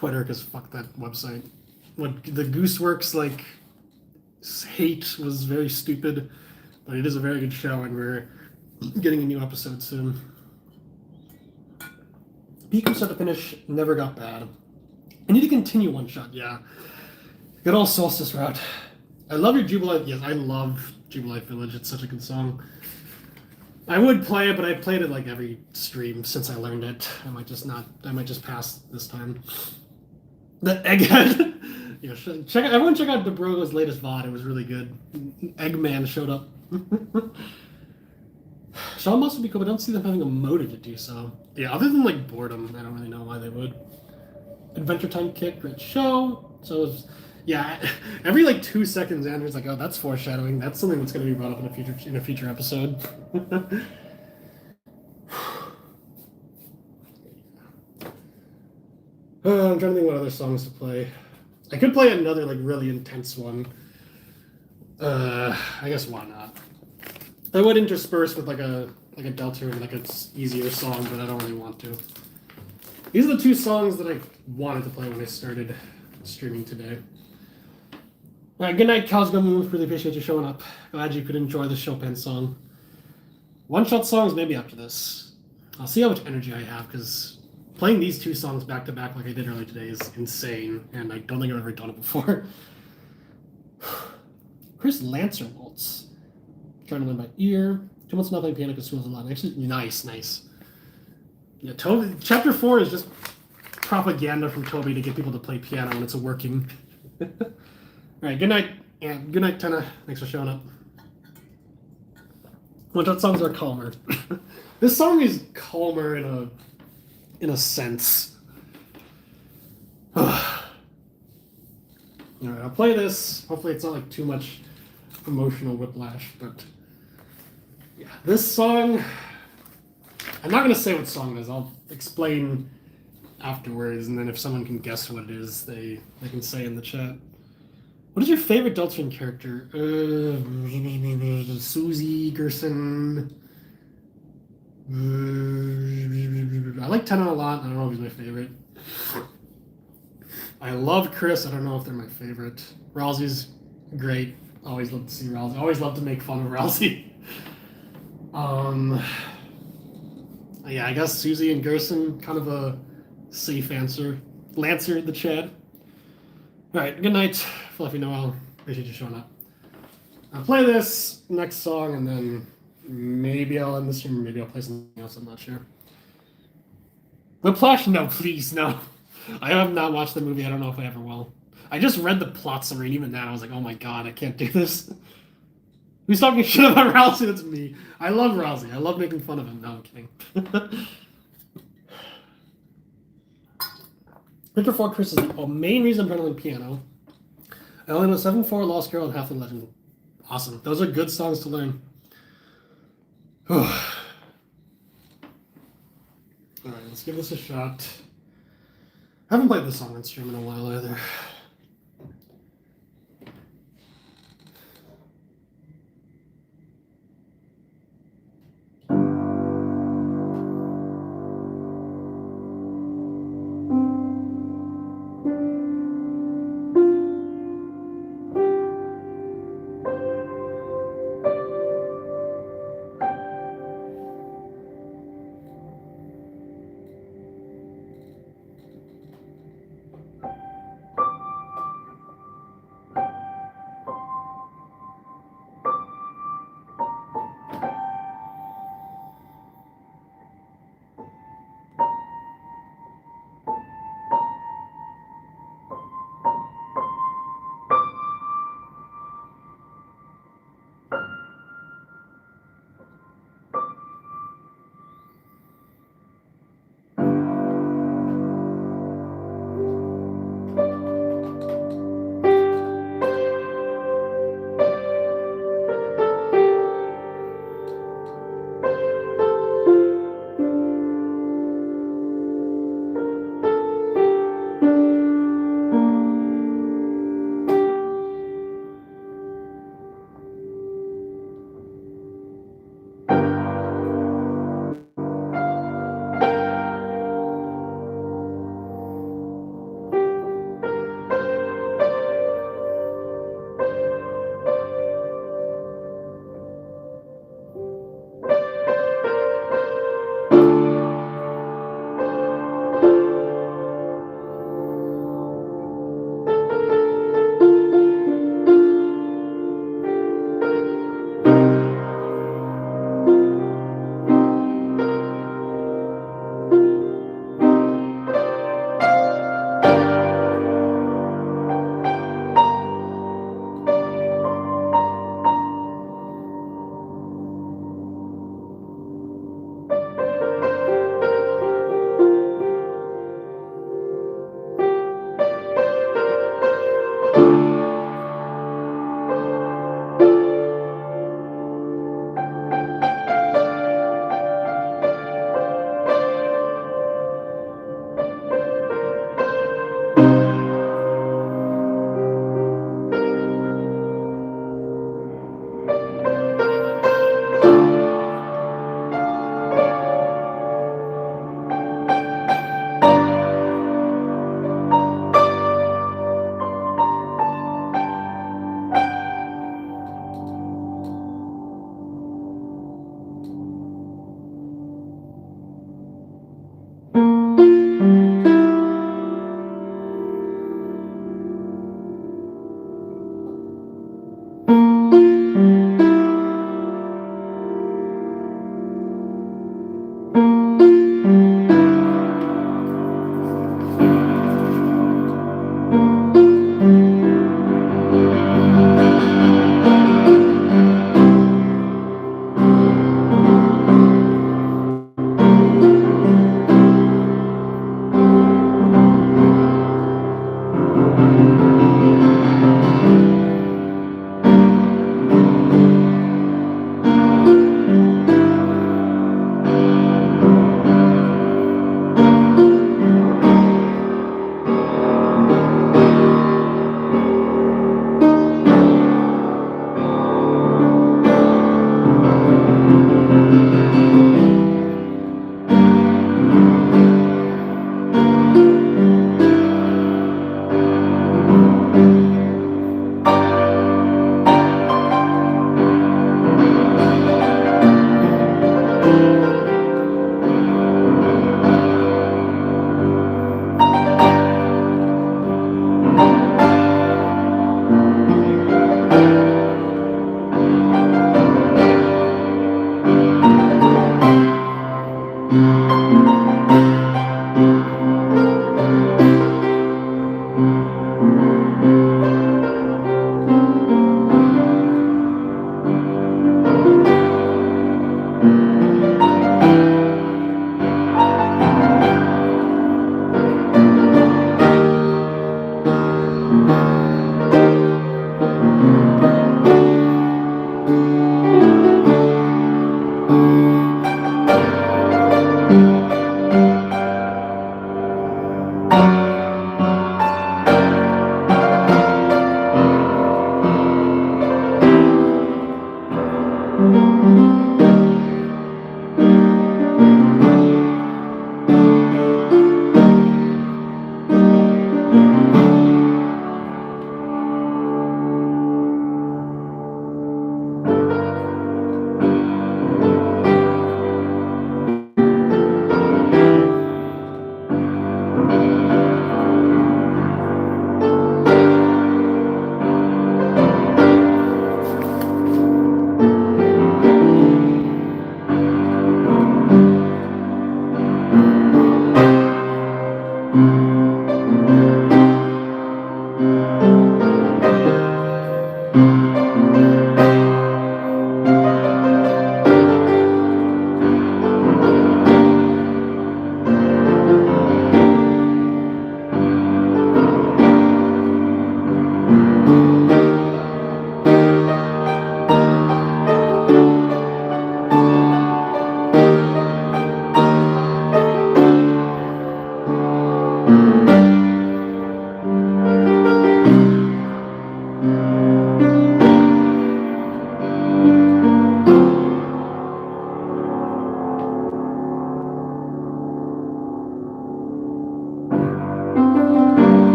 Twitter because fuck that website. What the Gooseworks like hate was very stupid, but it is a very good show, and we're getting a new episode soon. Peak from start to finish never got bad. I need to continue One Shot, yeah. Good old Solstice route. I love your Jubilife. Yes, I love Jubilife Village. It's such a good song. I would play it, but I played it like every stream since I learned it. I might just pass this time. The Egghead. Yeah, everyone check out DeBrogo's latest VOD. It was really good. Eggman showed up. Shawn Moss would be cool, but I don't see them having a motive to do so. Yeah, other than like boredom, I don't really know why they would. Adventure Time Kick, great show. So it was, yeah, every like 2 seconds, Andrew's like, "Oh, that's foreshadowing. That's something that's going to be brought up in a future episode." I'm trying to think what other songs to play. I could play another like really intense one. I guess why not? I would intersperse with like a Delta and like an easier song, but I don't really want to. These are the 2 songs that I wanted to play when I started streaming today. All right, good night, Cosmo. Really appreciate you showing up. Glad you could enjoy the Chopin song. One-shot songs maybe after this. I'll see how much energy I have, because playing these 2 songs back to back like I did earlier today is insane, and I don't think I've ever done it before. Chris Lancer Waltz. Trying to learn by ear. 2 months not playing piano because school's a lot. Actually, nice. Yeah, Toby. Chapter 4 is just propaganda from Toby to get people to play piano when it's working. All right, good night, and good night, Tenna. Thanks for showing up. One-shot songs are calmer. This song is calmer in a sense. All right, I'll play this. Hopefully, it's not like too much emotional whiplash, but yeah, this song. I'm not gonna say what song it is. I'll explain afterwards, and then if someone can guess what it is, they can say in the chat. What is your favorite Deltarune character? Susie Gerson. I like Tenna a lot. I don't know if he's my favorite. I love Chris. I don't know if they're my favorite. Rousey's great. Always love to see Rousey. Always love to make fun of Rousey. Yeah, I guess Susie and Gerson, kind of a safe answer. Lancer in the chat. All right, good night, Fluffy Noel. Appreciate you showing up. I'll play this next song, and then maybe I'll end the stream, or maybe I'll play something else. I'm not sure. Whiplash? No, please, no. I have not watched the movie. I don't know if I ever will. I just read the plot summary, and even that, I was like, oh my god, I can't do this. Who's talking shit about Rousey? That's me. I love Rousey. I love making fun of him. No, I'm kidding. Victor 4 Chris is the main reason I'm trying to learn piano. I only know 7/4, Lost Girl, and Half the Legend. Awesome. Those are good songs to learn. Alright, let's give this a shot. I haven't played this song on stream in a while either.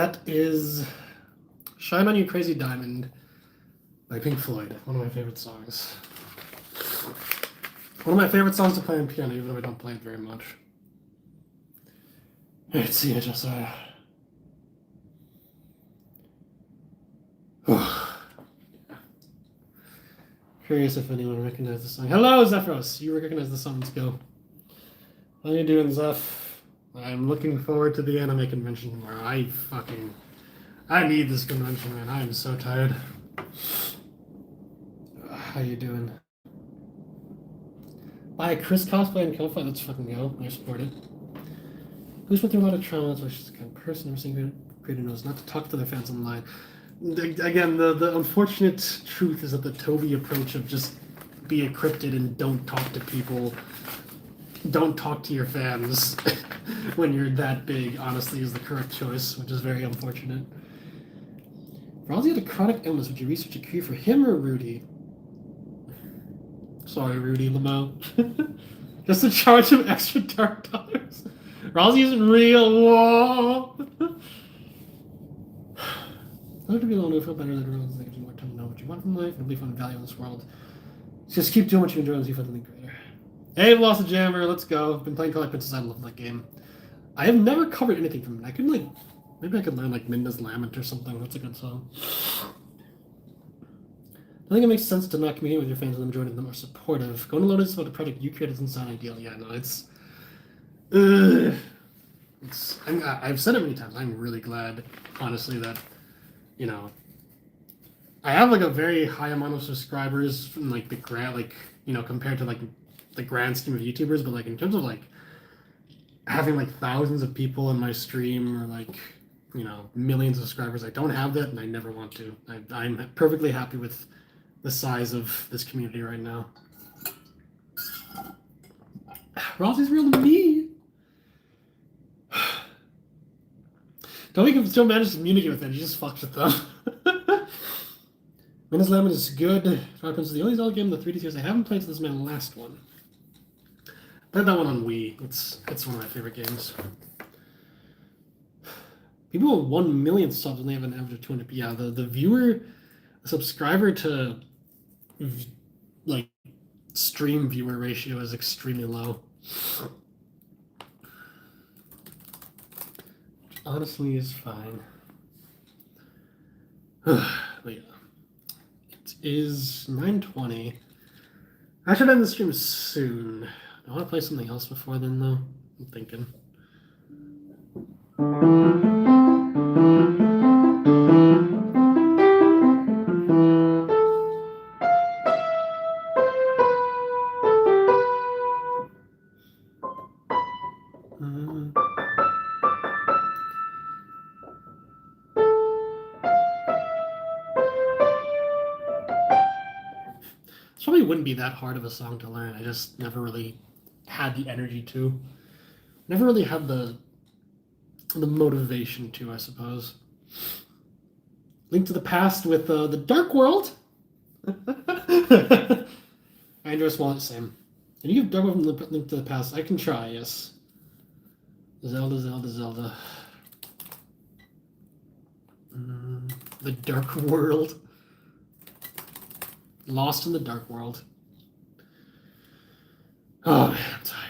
That is Shine On You Crazy Diamond by Pink Floyd. One of my favorite songs. One of my favorite songs to play on piano, even though I don't play it very much. Alright, see ya, Josiah. Curious if anyone recognized the song. Hello, Zephyros. You recognize the song. Let's go. How you doing, Zeph? I'm looking forward to the anime convention tomorrow. I need this convention, man. I am so tired. How you doing? Buy a Chris cosplay and Ko-Fi. Let's fucking go. I support it. Who's been through a lot of trauma? So she's the kind of person never seen creator knows not to talk to their fans online. Again, the unfortunate truth is that the Toby approach of just be encrypted and don't talk to people, don't talk to your fans when you're that big, honestly, is the correct choice, which is very unfortunate. Rousey had a chronic illness. Would you research a cure for him or Rudy? Sorry, Rudy Lamo. Just to charge him extra dark dollars. Rousey isn't real. Whoa. Learn to be alone, to feel better than everyone else. Gives you more time to know what you want from life and believe on value in this world. Just keep doing what you enjoy and see something greater. Hey, Lost a Jammer, let's go. Been playing Twilight Princess. I love that game. I have never covered anything from it. I could maybe I could learn Minda's Lament or something. That's a good song. I think it makes sense to not communicate with your fans and them joining them are supportive. Going to Lotus about a project you created doesn't sound ideal. Yeah, no, I've said it many times. I'm really glad, honestly, that I have a very high amount of subscribers from the grand compared to the grand scheme of YouTubers, but in terms of having thousands of people in my stream or millions of subscribers, I don't have that and I never want to. I'm perfectly happy with the size of this community right now. Rossie's real to me. Don't think if Joe managed to communicate with them, he just fucks with them. Minda's Lament is good. Twilight Princess is the only Zelda game in the 3D series I haven't played since this is my last one. Played that one on Wii. It's one of my favorite games. People with 1 million subs and they have an average of 200. Yeah, the subscriber to stream viewer ratio is extremely low. Honestly is fine. But yeah. It is 9:20. I should end the stream soon. I want to play something else before then, though. I'm thinking. Probably wouldn't be that hard of a song to learn. I just never really had the energy to. Never really had the motivation to, I suppose. Link to the Past with the Dark World. Andrew Wallet, same. Can you give Dark World Link to the Past? I can try, yes. Zelda. The Dark World. Lost in the Dark World. Oh man, I'm tired.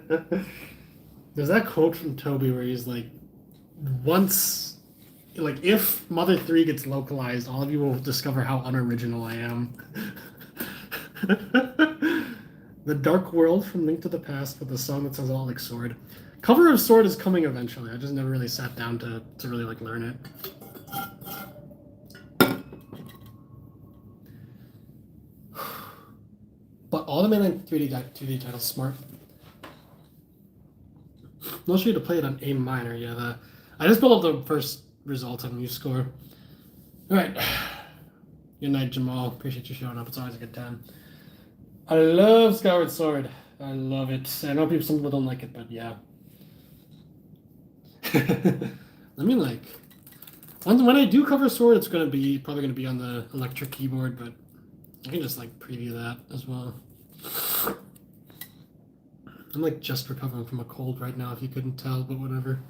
There's that quote from Toby where he's like, once, like, if Mother 3 gets localized, all of you will discover how unoriginal I am. The Dark World from Link to the Past with the song that sounds all like Sword. Cover of Sword is coming eventually. I just never really sat down to really like learn it. But all the mainline 2D titles smart. I'll show you to play it on A minor. Yeah, I just pulled up the first result on MuseScore. All right. Good night, Jamal. Appreciate you showing up. It's always a good time. I love Skyward Sword. I love it. I know some people don't like it, but yeah. Let me like when I do cover Sword, it's probably gonna be on the electric keyboard, but I can just like preview that as well. I'm like just recovering from a cold right now, if you couldn't tell, but whatever.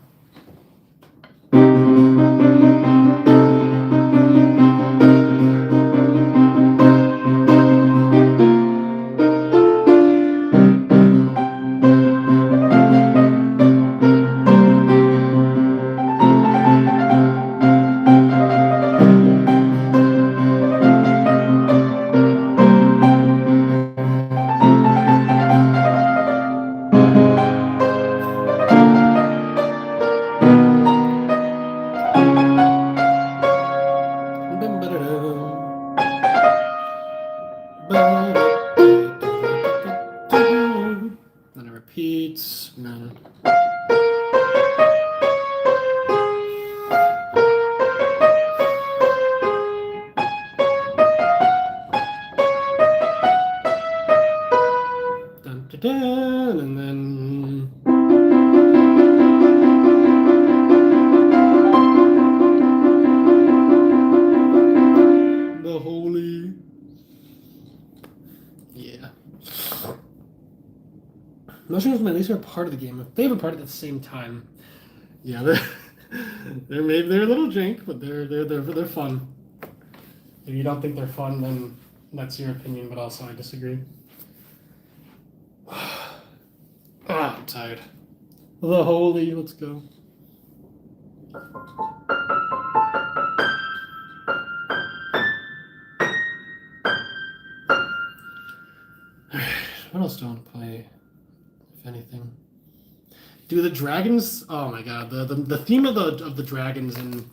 Then it repeats. No. Dun, dun, dun, and then. The holy. Yeah. Motion was my least favorite part of the game. My favorite part at the same time. Yeah, they're maybe they're a little jank, but they're fun. If you don't think they're fun, then that's your opinion. But also, I disagree. I'm tired. The holy, let's go. What else do I want to play? If anything, do the dragons? Oh my god, the theme of the dragons in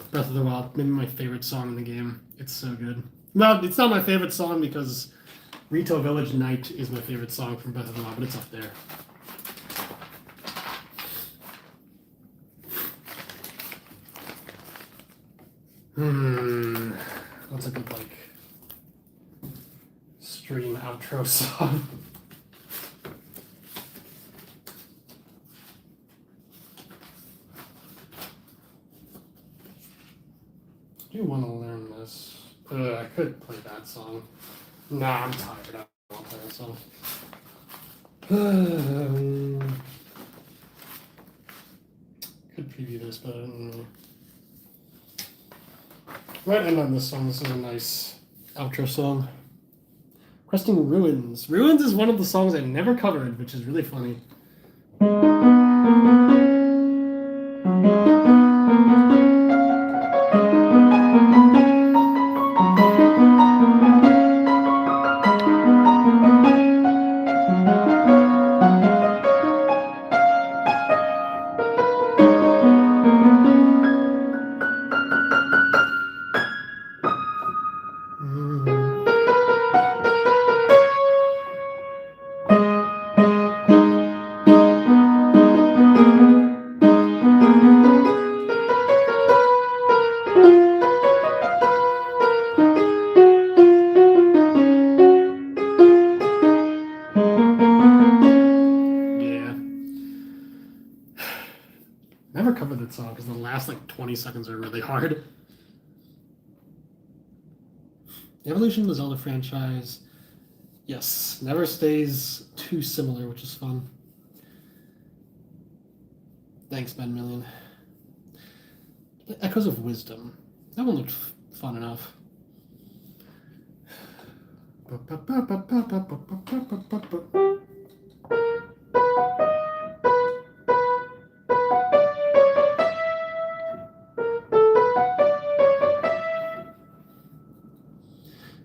Breath of the Wild, maybe my favorite song in the game. It's so good. No, it's not my favorite song because Rito Village Night is my favorite song from Breath of the Wild, but it's up there. What's a good like stream outro song? I do want to learn this. I could play that song. Nah, I'm tired. I won't play that song. Could preview this, but I don't know. Right end on this song. This is a nice outro song. Questing Ruins. Ruins is one of the songs I never covered, which is really funny. Never covered that song because the last like 20 seconds are really hard. The evolution of the Zelda franchise, yes, never stays too similar, which is fun. Thanks, Ben Million. The Echoes of Wisdom. That one looked fun enough.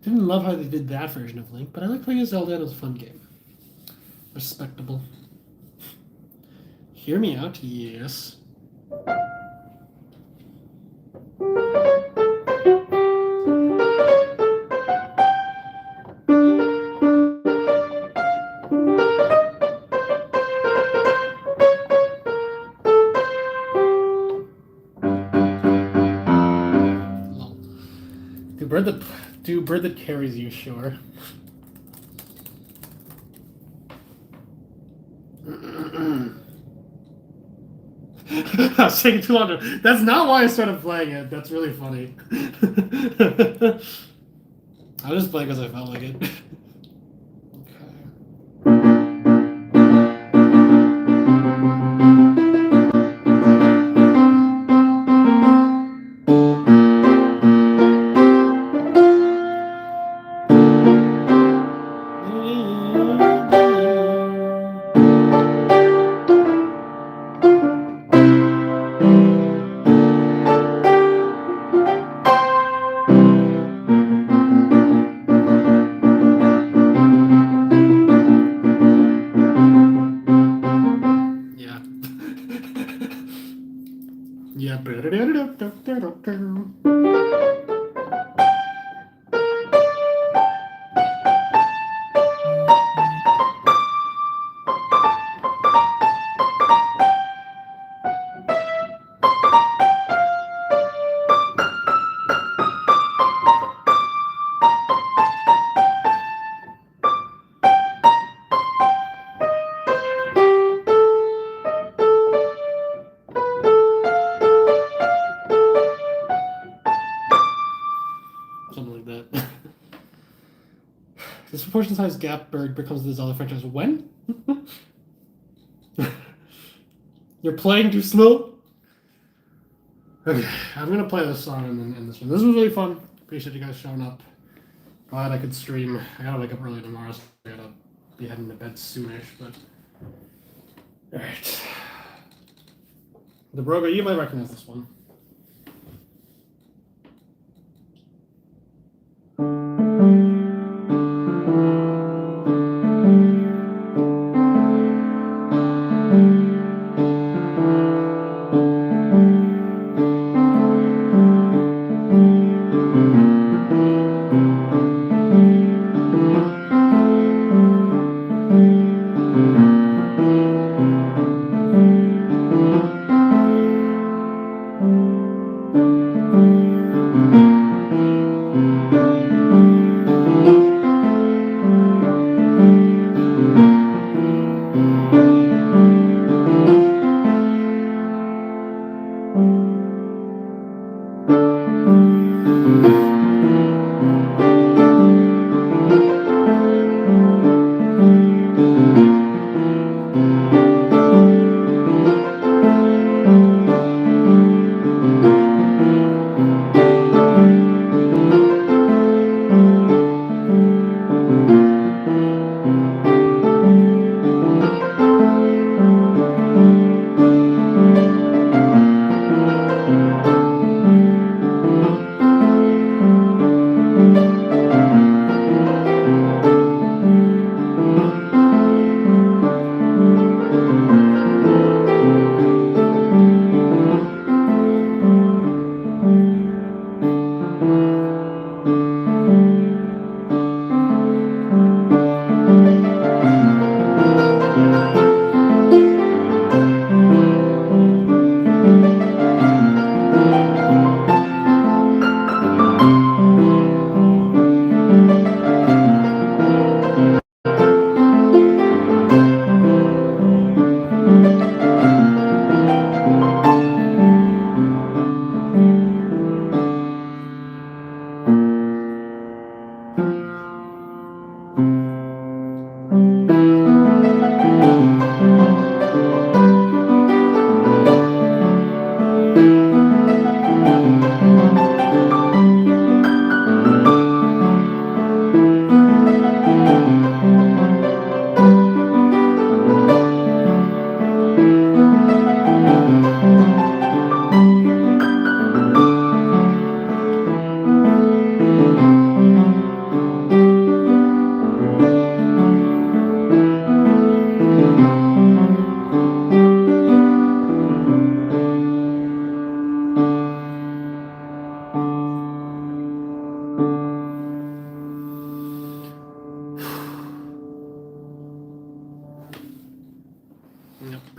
Didn't love how they did that version of Link, but I like playing as Zelda and it was a fun game. Respectable. Hear me out, yes. Do bird that carries you, sure. I was taking too long to... That's not why I started playing it. That's really funny. I was just playing because I felt like it. Yeah. Something like that. This proportion size gap bird becomes the Zelda franchise. When? You're playing too slow? Okay, I'm gonna play this song and then end this one. This was really fun. Appreciate you guys showing up. Glad I could stream. I gotta wake up early tomorrow, so I gotta be heading to bed soonish, but... Alright. The Broga, you might recognize this one.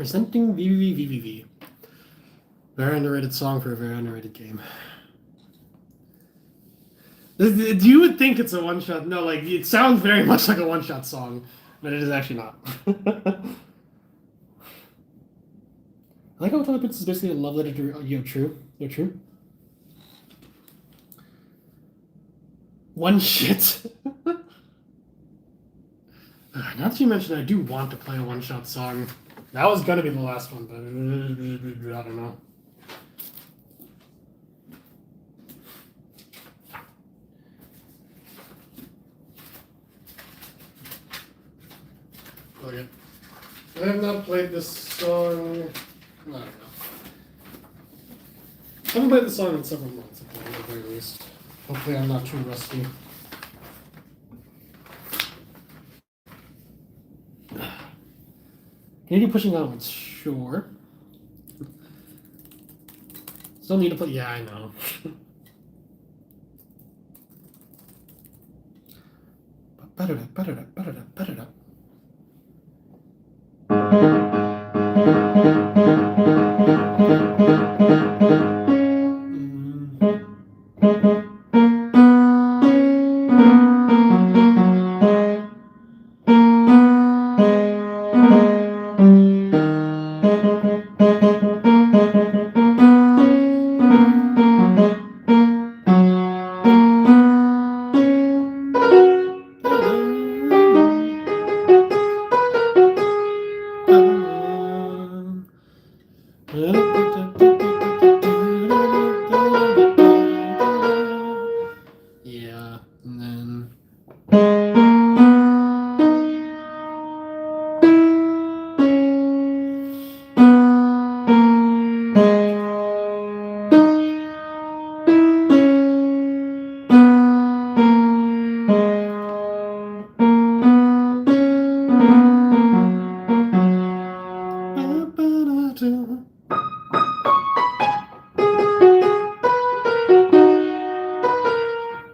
Presenting VVVVVV. Very underrated song for a very underrated game. You would think it's a one-shot. No, like, it sounds very much like a one-shot song, but it is actually not. I like how Twilight Princess is basically a love letter to True. You're True. One shit. Now that you mentioned, I do want to play a one-shot song. That was gonna be the last one, but I don't know. Okay. I have not played this song. I don't know. I haven't played this song in several months, at the very least. Hopefully, I'm not too rusty. Can you keep pushing onwards? Sure. Still need to play. Yeah, I know. Yeah, and then.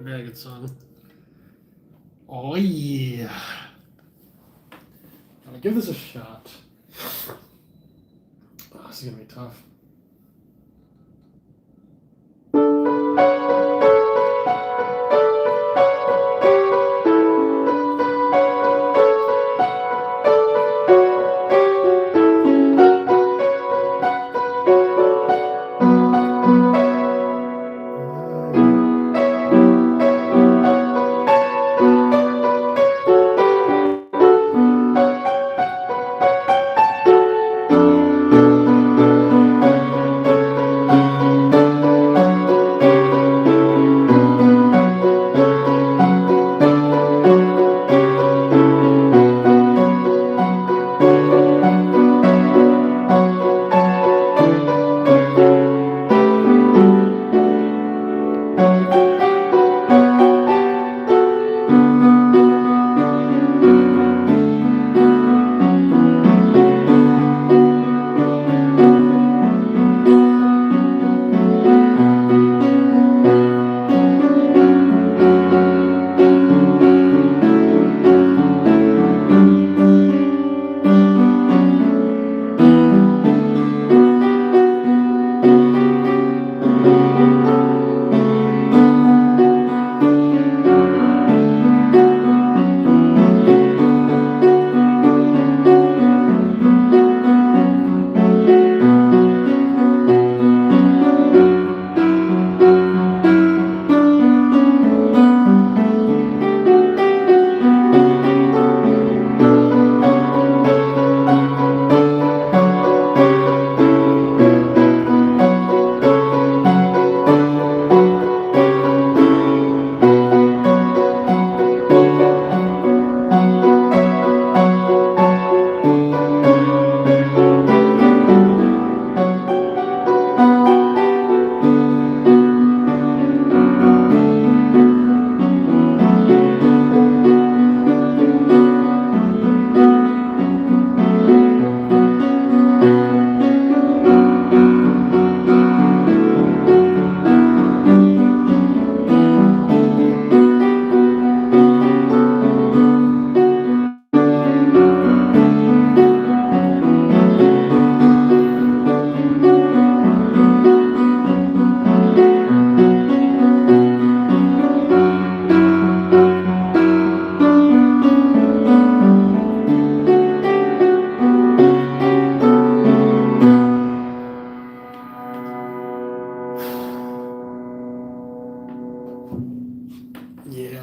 Very good song. Oh yeah. I'll give this a shot. Oh, this is gonna be tough.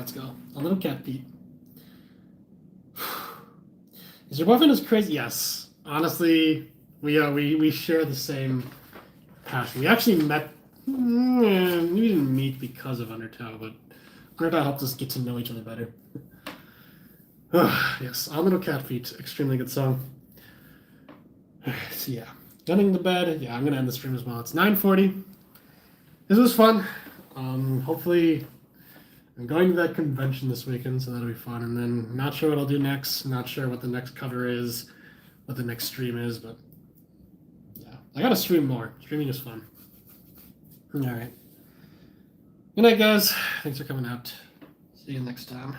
let's go. A little cat Pete. Is your boyfriend as crazy? Yes. Honestly, we share the same passion. We actually met. We didn't meet because of Undertale, but Undertale helped us get to know each other better. Yes, On Little Cat Feet, extremely good song. So yeah, gunning the bed. Yeah, I'm gonna end the stream as well. It's 9:40. This was fun. Hopefully, I'm going to that convention this weekend, so that'll be fun. And then not sure what I'll do next. Not sure what the next cover is, what the next stream is, but yeah, I gotta stream more. Streaming is fun. All right. Good night, guys. Thanks for coming out. See you next time.